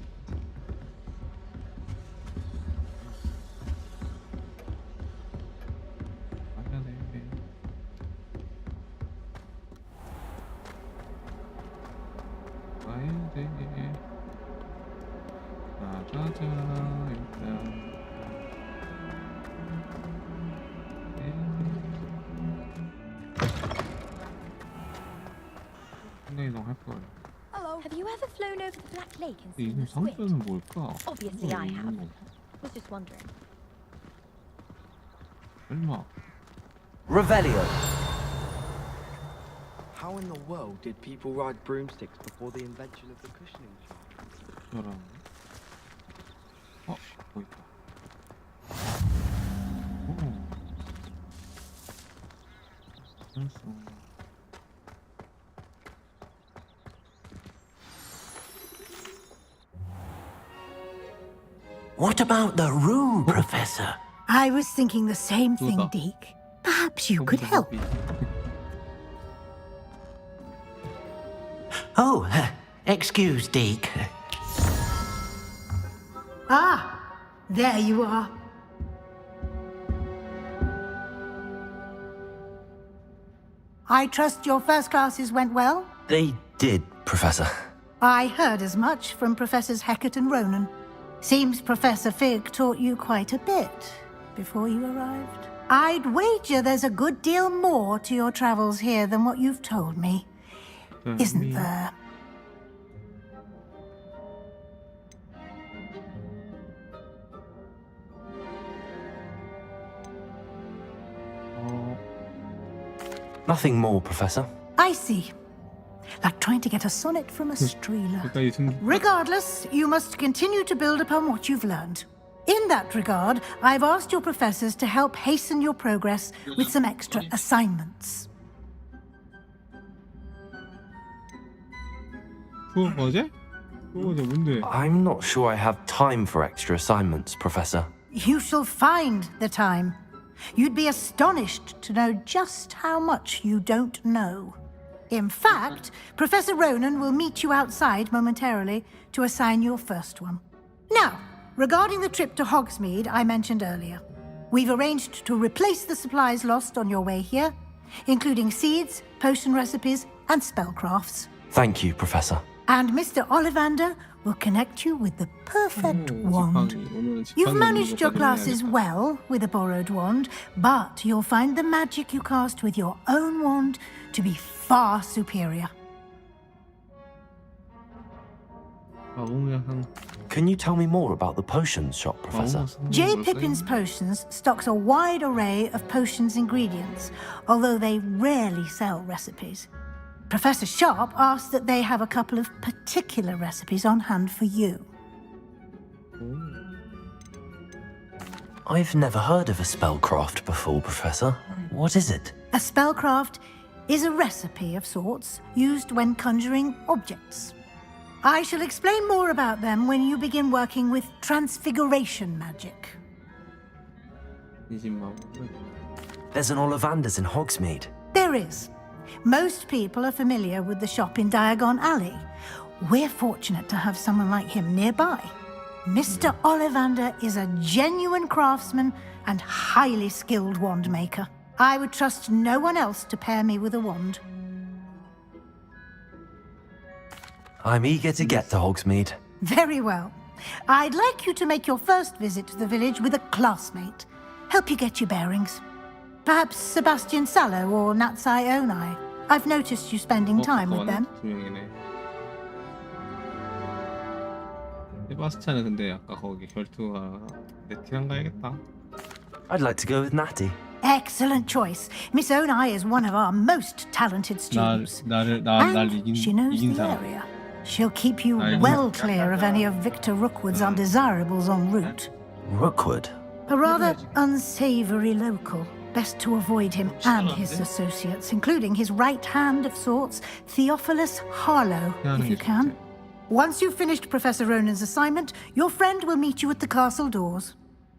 나가자 일단. 순간이동 할 거예요. Have you ever flown over the Black Lake and seen 이름 the squid? 상표는 뭘까? Obviously I have. Was just wondering. 설마. Revelio. How in the world did people ride broomsticks before the invention of the cushioning chair? 저랑. 뭐 있다. What about the room, Professor? I was thinking the same thing, Deke. Perhaps you could help. Oh, Excuse, Deke. Ah, there you are. I trust your first classes went well? They did, Professor. I heard as much from Professors Hecat and Ronan. Seems Professor Fig taught you quite a bit before you arrived. I'd wager there's a good deal more to your travels here than what you've told me. Isn't there? Nothing more, Professor. I see. Like trying to get a sonnet from a streeler. Regardless, you must continue to build upon what you've learned. In that regard, I've asked your professors to help hasten your progress with some extra assignments. I'm not sure I have time for extra assignments, Professor. You shall find the time. You'd be astonished to know just how much you don't know. In fact, Professor Ronan will meet you outside momentarily to assign your first one. Now, regarding the trip to Hogsmeade I mentioned earlier, we've arranged to replace the supplies lost on your way here, including seeds, potion recipes, and spellcrafts. Thank you, Professor. And Mr. Ollivander will connect you with the perfect wand. You've managed your classes well with a borrowed wand, but you'll find the magic you cast with your own wand to be far superior. Can you tell me more about the potions shop, Professor? J. Pippin's Potions stocks a wide array of potions ingredients, although they rarely sell recipes. Professor Sharp asked that they have a couple of particular recipes on hand for you. I've never heard of a spellcraft before, Professor. What is it? A spellcraft is a recipe of sorts used when conjuring objects. I shall explain more about them when you begin working with transfiguration magic. There's an Ollivander's in Hogsmeade. There is. Most people are familiar with the shop in Diagon Alley. We're fortunate to have someone like him nearby. Mr. Ollivander is a genuine craftsman and highly skilled wand maker. I would trust no one else to pair me with a wand. I'm eager to get to Hogsmeade. Very well. I'd like you to make your first visit to the village with a classmate. Help you get your bearings. Perhaps Sebastian Sallow or Natsai Onai. I've noticed you spending time with them. 세바스찬은 근데 아까 거기 결투가 네티랑 가야겠다. I'd like to go with Natty. Excellent choice. Miss Onai is one of our most talented students. 날 she knows 이긴 the 사람. area. She'll keep you well clear of any of Victor Rookwood's undesirables en route. Rookwood? A rather unsavory local. Best to avoid him and his associates, including his right hand of sorts, Theophilus Harlow, if you can. Once you've finished Professor Ronan's assignment, your friend will meet you at the castle doors.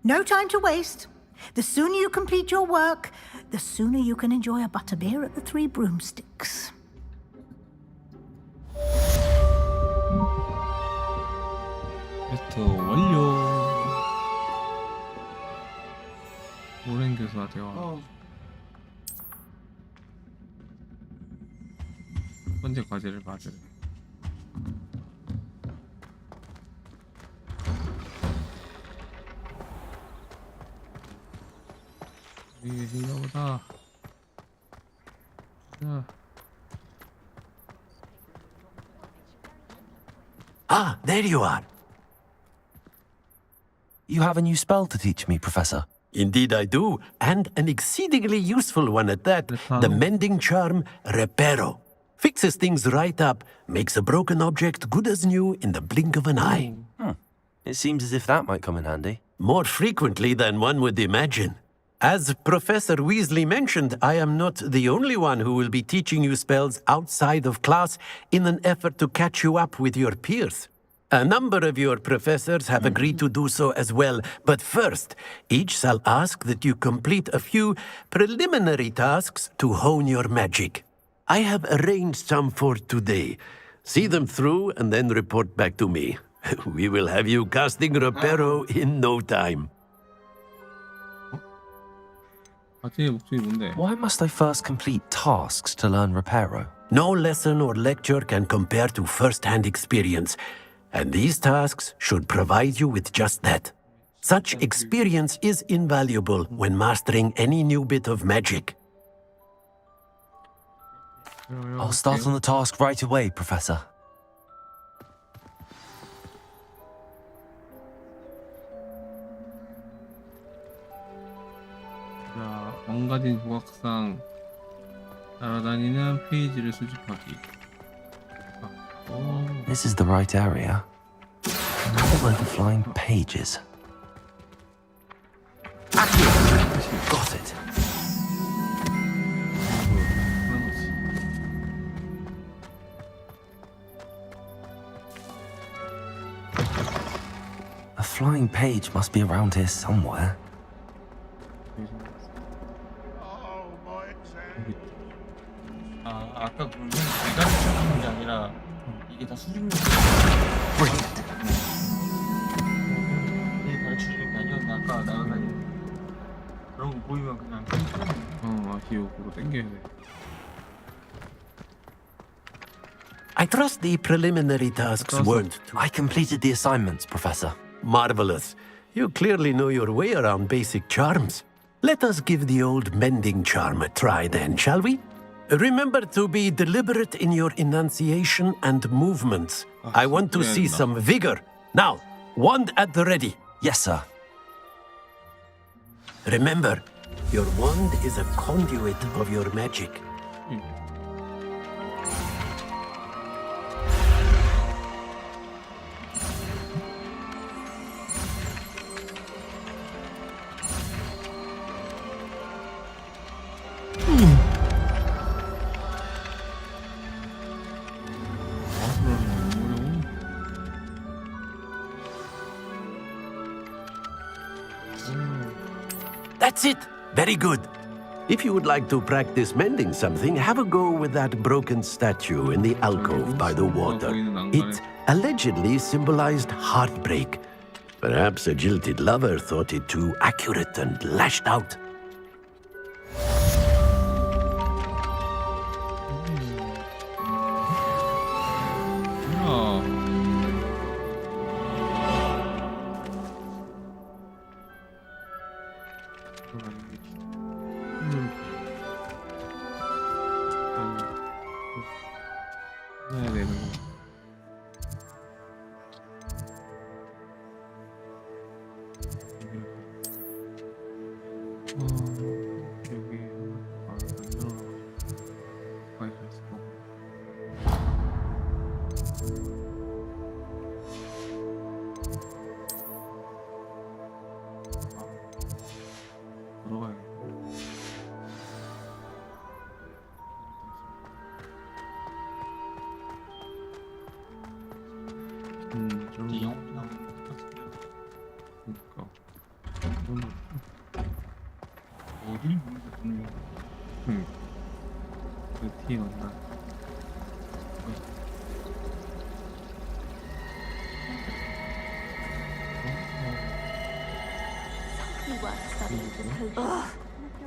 No time to waste. The sooner you complete your work, the sooner you can enjoy a butterbeer at the Three Broomsticks. 퀘스트 완료. 오랜 교수와 대화. 첫 번째 과제를 받으래. 여기 계신가 보다. 자. Ah, there you are. You have a new spell to teach me, Professor. Indeed I do, and an exceedingly useful one at that. The mending charm, Reparo. Fixes things right up, makes a broken object good as new in the blink of an eye. It seems as if that might come in handy. More frequently than one would imagine. As Professor Weasley mentioned, I am not the only one who will be teaching you spells outside of class in an effort to catch you up with your peers. A number of your professors have agreed to do so as well, but first, each shall ask that you complete a few preliminary tasks to hone your magic. I have arranged some for today. See them through and then report back to me. We will have you casting Reparo in no time. Why must I first complete tasks to learn Reparo? No lesson or lecture can compare to first-hand experience, and these tasks should provide you with just that. Such experience is invaluable when mastering any new bit of magic. I'll start on the task right away, Professor. 자, 망가진 조각상 따라다니는 페이지를 수집하기. This is the right area. How were the flying pages? Got it. A flying page must be around here somewhere. 아까 그러면 내가 수집한 게 아니라 이게 다 수집용. 내 가르쳐주는 게 아니었나 아까 나가다니. 그런 거 보이면 그냥 기억으로 당겨야 돼. I trust the preliminary tasks weren't. I completed the assignments, Professor. Marvelous. You clearly know your way around basic charms. Let us give the old mending charm a try then, shall we? Remember to be deliberate in your enunciation and movements. I want to see some vigor. Now, wand at the ready. Yes, sir. Remember, your wand is a conduit of your magic. That's it! Very good. If you would like to practice mending something, have a go with that broken statue in the alcove by the water. It allegedly symbolized heartbreak. Perhaps a jilted lover thought it too accurate and lashed out.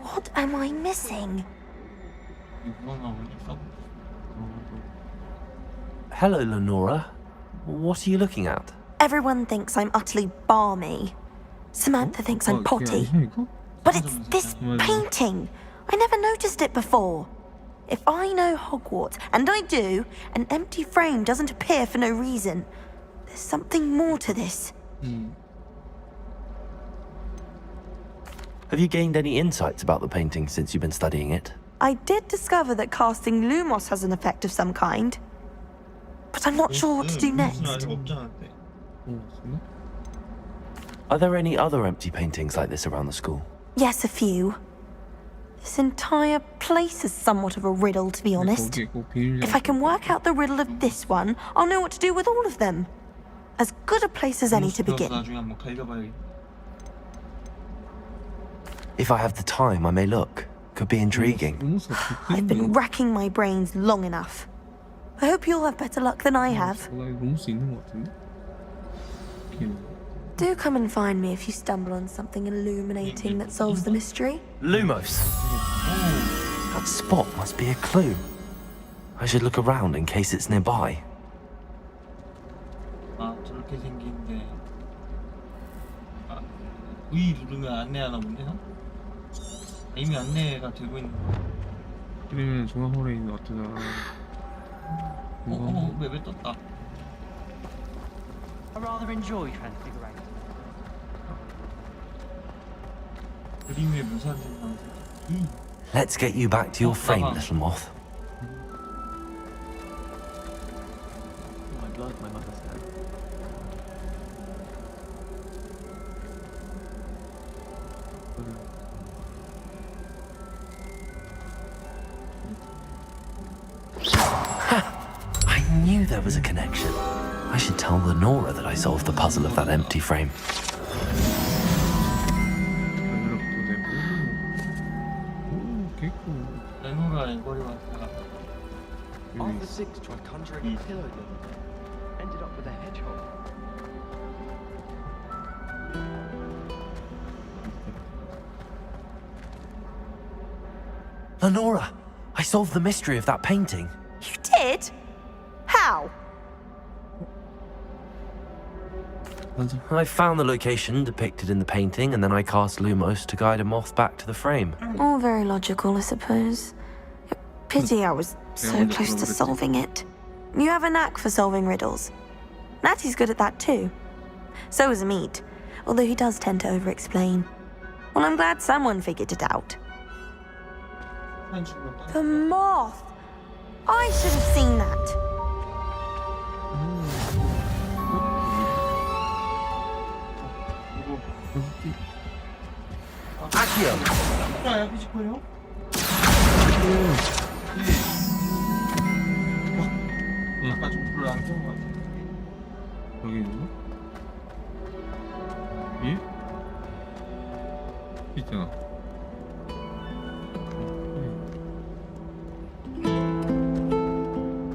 What am I missing? Hello, Lenora. What are you looking at? Everyone thinks I'm utterly balmy. Samantha thinks I'm potty. But it's this painting. I never noticed it before. If I know Hogwarts, and I do, an empty frame doesn't appear for no reason. There's something more to this. Have you gained any insights about the painting since you've been studying it? I did discover that casting Lumos has an effect of some kind. But I'm not sure what to do next. Are there any other empty paintings like this around the school? Yes, a few. This entire place is somewhat of a riddle, to be honest. If I can work out the riddle of this one, I'll know what to do with all of them. As good a place as any to begin. If I have the time, I may look. Could be intriguing. I've been racking my brains long enough. I hope you'll have better luck than I have. 놓을 수 있는 것 같은데? Do come and find me if you stumble on something illuminating that solves the mystery. Lumos. That spot must be a clue. I should look around in case it's nearby. 아, 저렇게 생긴데. 아, V 누르면 안내하나 본데? 이미 안내가 되고 있는 거. 그러면 중앙홀에 있는 어쩌다. 맵에 떴다. I rather enjoy transfiguration. 그림에 묘사된 방식. Let's get you back to your frame, little moth. My blood, my mother said. I knew there was a connection. I should tell Lenora that I solved the puzzle of that empty frame. 레노라 애거리 왔다가. Arthur Six tried conjuring a pillow the other day. Ended up with a hedgehog. Lenora, I solved the mystery of that painting. You did? How? I found the location depicted in the painting, and then I cast Lumos to guide a moth back to the frame. All very logical, I suppose. Pity I was so close to solving it. You have a knack for solving riddles. Natty's good at that too. So is Amit, although he does tend to over-explain. Well, I'm glad someone figured it out. The moth! I should have seen that. Accio! 아야 피지컬이요? 아까 좀 불을 안 켜는 것 같아. 여기 있는 거? 예? 있잖아.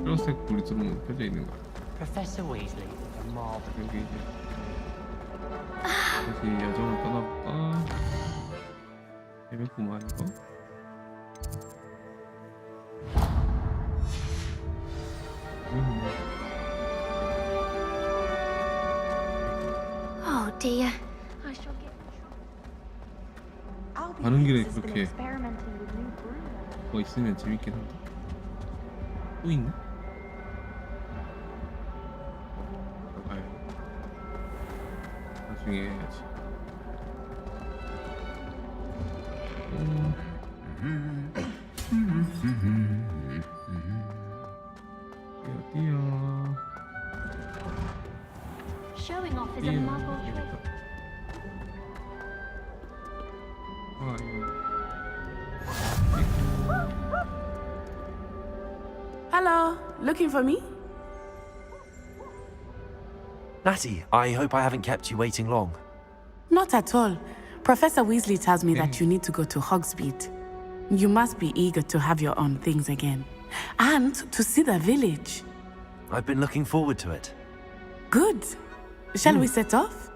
뼈색 불이 들어오면 펴져 있는 거야. Professor Weasley is a marvel. 여기 이제 다시 여정을 떠나볼까? 재밌구만 이거. Oh dear. I shall get 가는 길에 그렇게 뭐 있으면 재밌긴 한데. 또 있네? 가봐요. 나중에 해야지. 어디야? Showing off is a marvel trick. 아 이거. Hello, looking for me? Natty, I hope I haven't kept you waiting long. Not at all. Professor Weasley tells me that you need to go to Hogsmeade. You must be eager to have your own things again. And to see the village. I've been looking forward to it. Good. Shall we set off?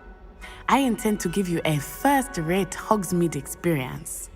I intend to give you a first-rate Hogsmeade experience.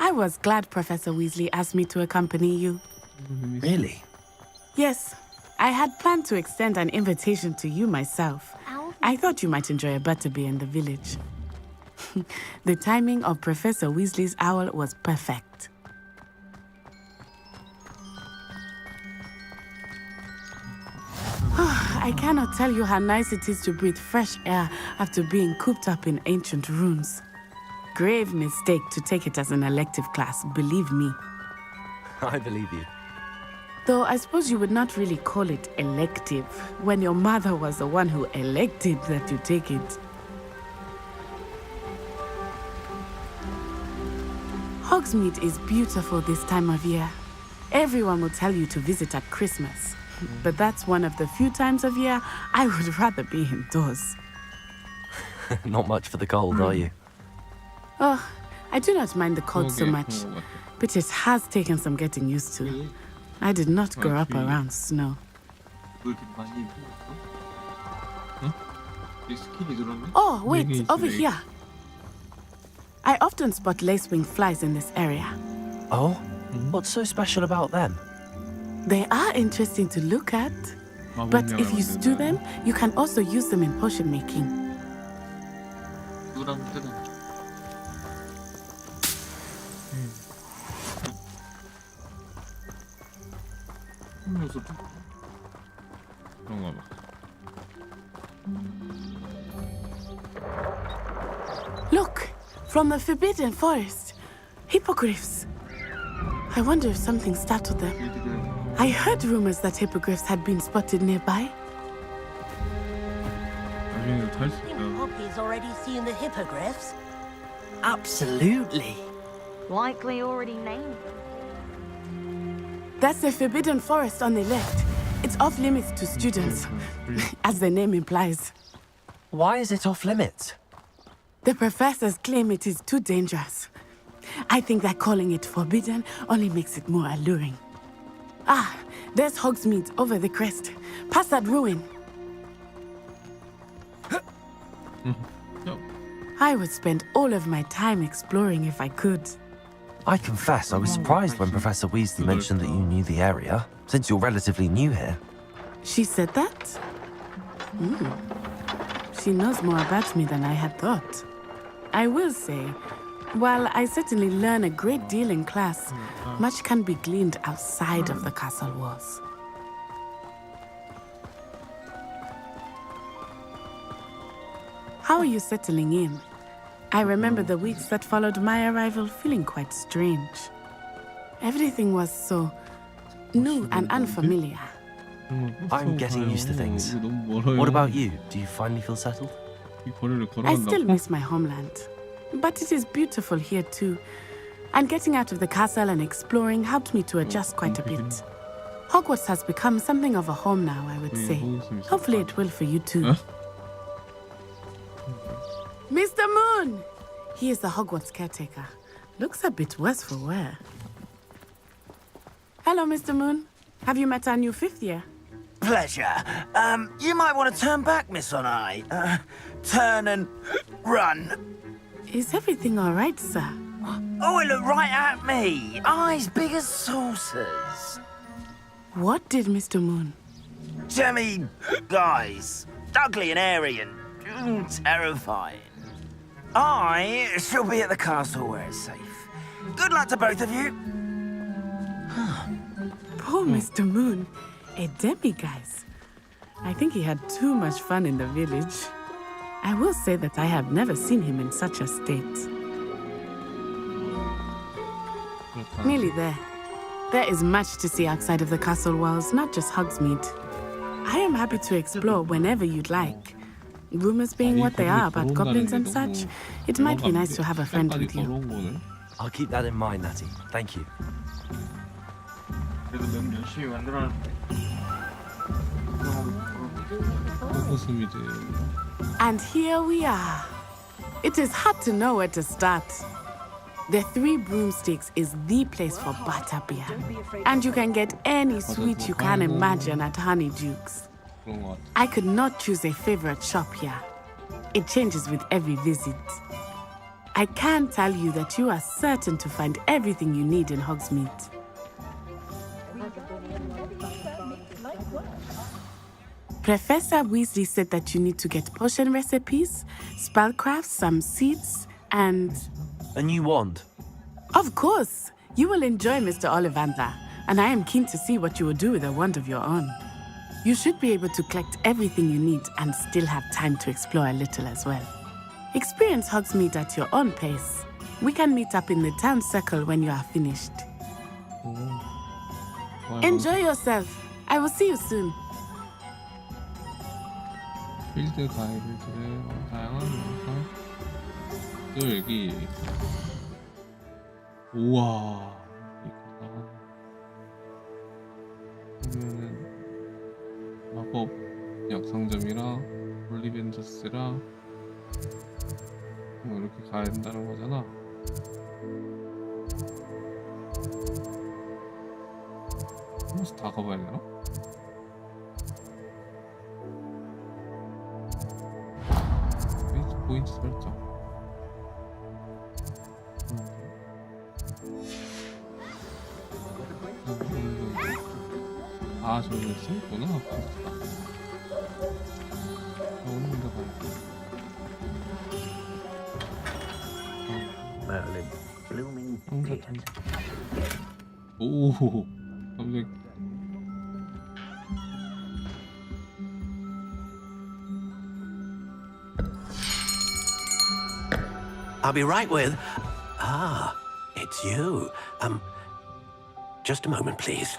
I was glad Professor Weasley asked me to accompany you. Really? Yes, I had planned to extend an invitation to you myself. I thought you might enjoy a butterbeer in the village. The timing of Professor Weasley's owl was perfect. I cannot tell you how nice it is to breathe fresh air after being cooped up in ancient rooms. grave mistake to take it as an elective class, believe me. I believe you. Though I suppose you would not really call it elective when your mother was the one who elected that you take it. Hogsmeade is beautiful this time of year. Everyone will tell you to visit at Christmas. But that's one of the few times of year I would rather be indoors. Not much for the cold, are you? Oh, I do not mind the cold so much, but it has taken some getting used to. I did not grow up around snow. Oh, wait, over here. I often spot lacewing flies in this area. Oh? What's so special about them? They are interesting to look at, but if you stew them, you can also use them in potion making. Look, from the Forbidden Forest, hippogriffs. I wonder if something startled them. I heard rumors that hippogriffs had been spotted nearby. Poppy's already seen the hippogriffs. Absolutely. Likely already named. That's the Forbidden Forest on the left. It's off limits to students, as the name implies. Why is it off limits? The professors claim it is too dangerous. I think that calling it forbidden only makes it more alluring. Ah, there's Hogsmeade over the crest. Past that ruin. I would spend all of my time exploring if I could. I confess I was surprised when Professor Weasley mentioned that you knew the area, since you're relatively new here. She said that? She knows more about me than I had thought. I will say, while I certainly learn a great deal in class, much can be gleaned outside of the castle walls. How are you settling in? I remember the weeks that followed my arrival feeling quite strange. Everything was so new and unfamiliar. I'm getting used to things. What about you? Do you finally feel settled? I still miss my homeland, but it is beautiful here too. And getting out of the castle and exploring helped me to adjust quite a bit. Hogwarts has become something of a home now, I would say. Hopefully it will for you too. Mr. Moon! He is the Hogwarts caretaker. Looks a bit worse for wear. Hello, Mr. Moon. Have you met our new fifth year? Pleasure. You might want to turn back, Miss Onai. Turn and run. Is everything all right, sir? Oh, it looked right at me. Eyes big as saucers. What did Mr. Moon? Jemmy, guys. Ugly and airy and terrifying. I shall be at the castle where it's safe. Good luck to both of you. Poor Mr. Moon. A demiguise. I think he had too much fun in the village. I will say that I have never seen him in such a state. Nearly there. There is much to see outside of the castle walls, not just Hogsmeade. I am happy to explore whenever you'd like. Rumors being what they are about goblins and such, it might be nice to have a friend with you. I'll keep that in mind, Natty. Thank you. And here we are. It is hard to know where to start. The Three Broomsticks is the place for butterbeer. And you can get any sweet you can imagine at Honeydukes. I could not choose a favorite shop here. It changes with every visit. I can tell you that you are certain to find everything you need in Hogsmeade. Professor Weasley said that you need to get potion recipes, spellcrafts, some seeds, and... A new wand? Of course! You will enjoy Mr. Ollivander, and I am keen to see what you will do with a wand of your own. You should be able to collect everything you need and still have time to explore a little as well. Experience Hogsmeade at your own pace. We can meet up in the town circle when you are finished. Enjoy yourself. I will see you soon. 필드 가이드들의 다양한 영상. 또 여기. 우와. 이거다. 보면은 마법 역상점이랑 올리벤저스랑 뭐 이렇게 가야 된다는 거잖아. 한 번씩 다 가봐야 되나? 포인트 설정. 아, 저기 써있구나. 오는 데 가야지. Merlin, blooming pigeon. 오, 갑자기. I'll be right with. Ah, it's you. Just a moment, please.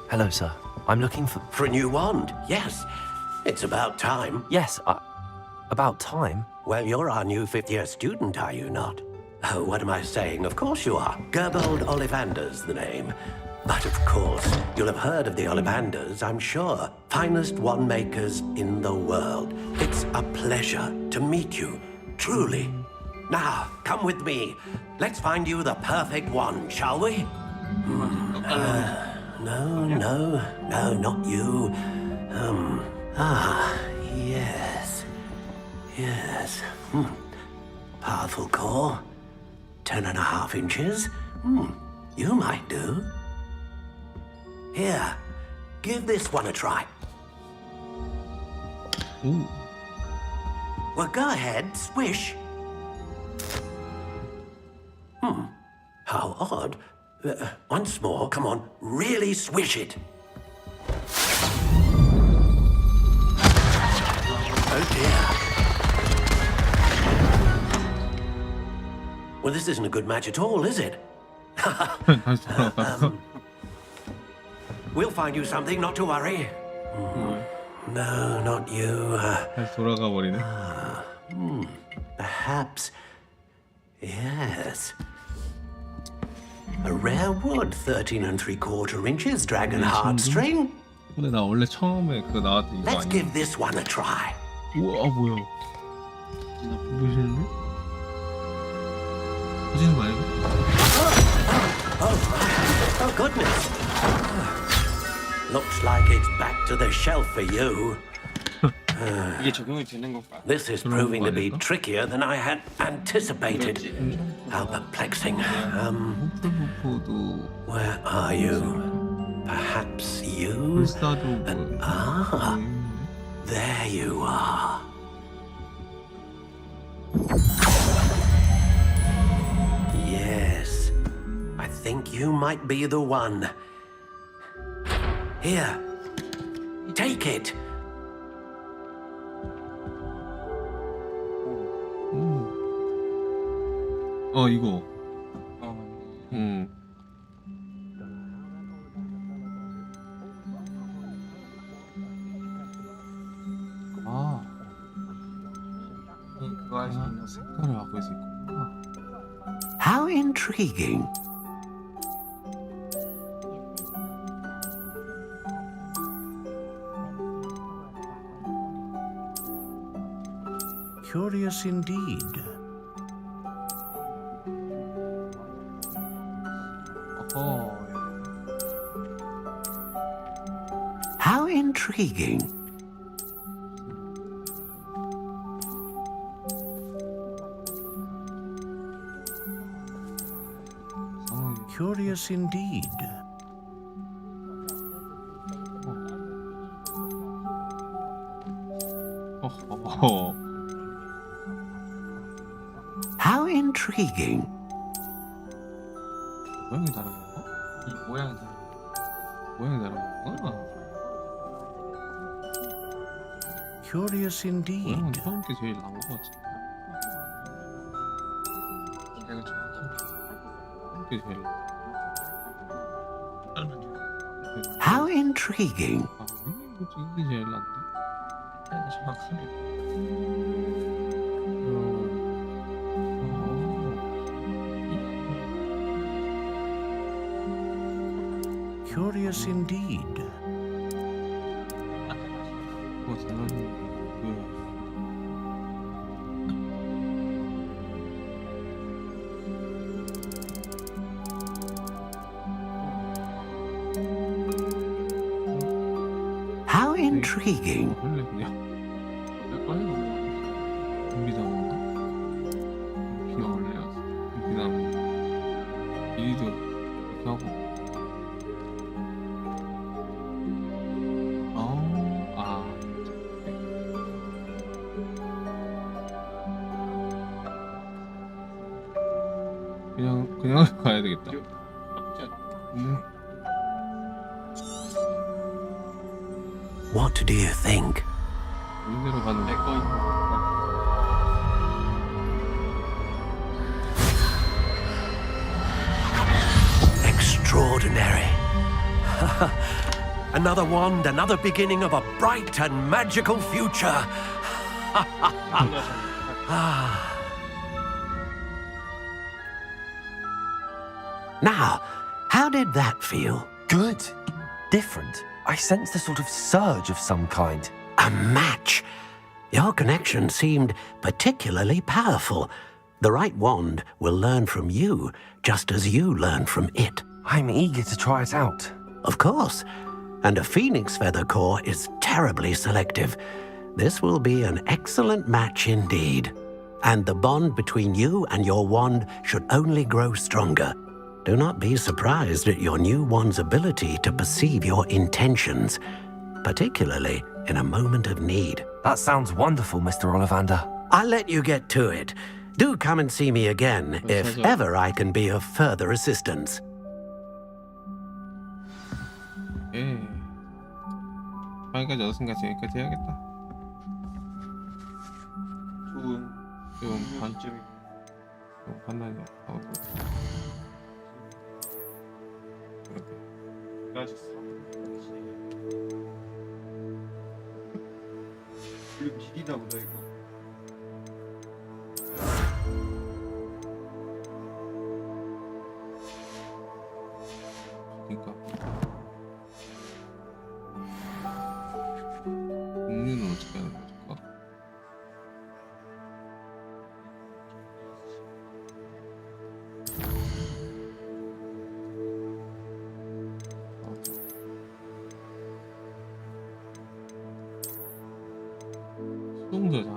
Hello, sir. I'm looking for a new wand. Yes, it's about time. Yes, about time? Well, you're our new fifth-year student, are you not? Oh, what am I saying? Of course you are. Gerbold Ollivander's the name. But of course, you'll have heard of the Ollivanders, I'm sure. Finest wand makers in the world. It's a pleasure to meet you, truly. Now, come with me. Let's find you the perfect wand, shall we? No, not you. Yes. Powerful core. 10.5 inches. You might do. Here, give this one a try. Well, go ahead, swish. How odd. Once more, come on, really swish it. Oh dear. Well, this isn't a good match at all, is it? We'll find you something, not to worry. No, not you. 돌아가 버리네. Perhaps. Yes. A rare wood, 13 3/4 inches, dragon heartstring. 근데 나 원래 처음에 그 나왔던 이거 Let's 아니야? give this one a try. 우와, 뭐야? 보시는데? 보시는 거 아니야? Oh, goodness. Looks like it's back to the shelf for you. 이게 적용이 되는 건가? This is proving to be trickier than I had anticipated. How perplexing. Where are you? Perhaps you? And, there you are. Yes, I think you might be the one. Here, take it. 이거. 그거 할 수 있는 색깔을 바꿀 수 있구나. How intriguing. Curious indeed. How intriguing. Curious indeed. How intriguing. 모양이 다른 건가? 모양이 다른 거구나. Curious indeed. 모양은 처음 게 제일 나은 것 같은데. 내가 처음 게 제일 나. How intriguing. 아, 이게 제일 난데. Curious indeed. 그거 잘하는 How intriguing. 원래 그냥 빨간 준비나무인가? 비가 원래 준비나무 길이도 이렇게 하고 그냥 가야 되겠다. What do you think? 이대로 가는 거. Extraordinary. Another wand, another beginning of a bright and magical future. Now, how did that feel? Good. Different. I sensed a sort of surge of some kind. A match. Your connection seemed particularly powerful. The right wand will learn from you, just as you learn from it. I'm eager to try it out. Of course. And a phoenix feather core is terribly selective. This will be an excellent match indeed. And the bond between you and your wand should only grow stronger. Do not be surprised at your new wand's ability to perceive your intentions, particularly in a moment of need. That sounds wonderful, Mr. Ollivander. I'll let you get to it. Do come and see me again if ever I can be of further assistance. 예. 여기까지 얻었으니까 지금까지 해야겠다. 좀 반쯤이 좀 판단이 하고 이거 길이다 보다 이거. 그러니까 공유는 어떻게 하는 거죠? 수동저장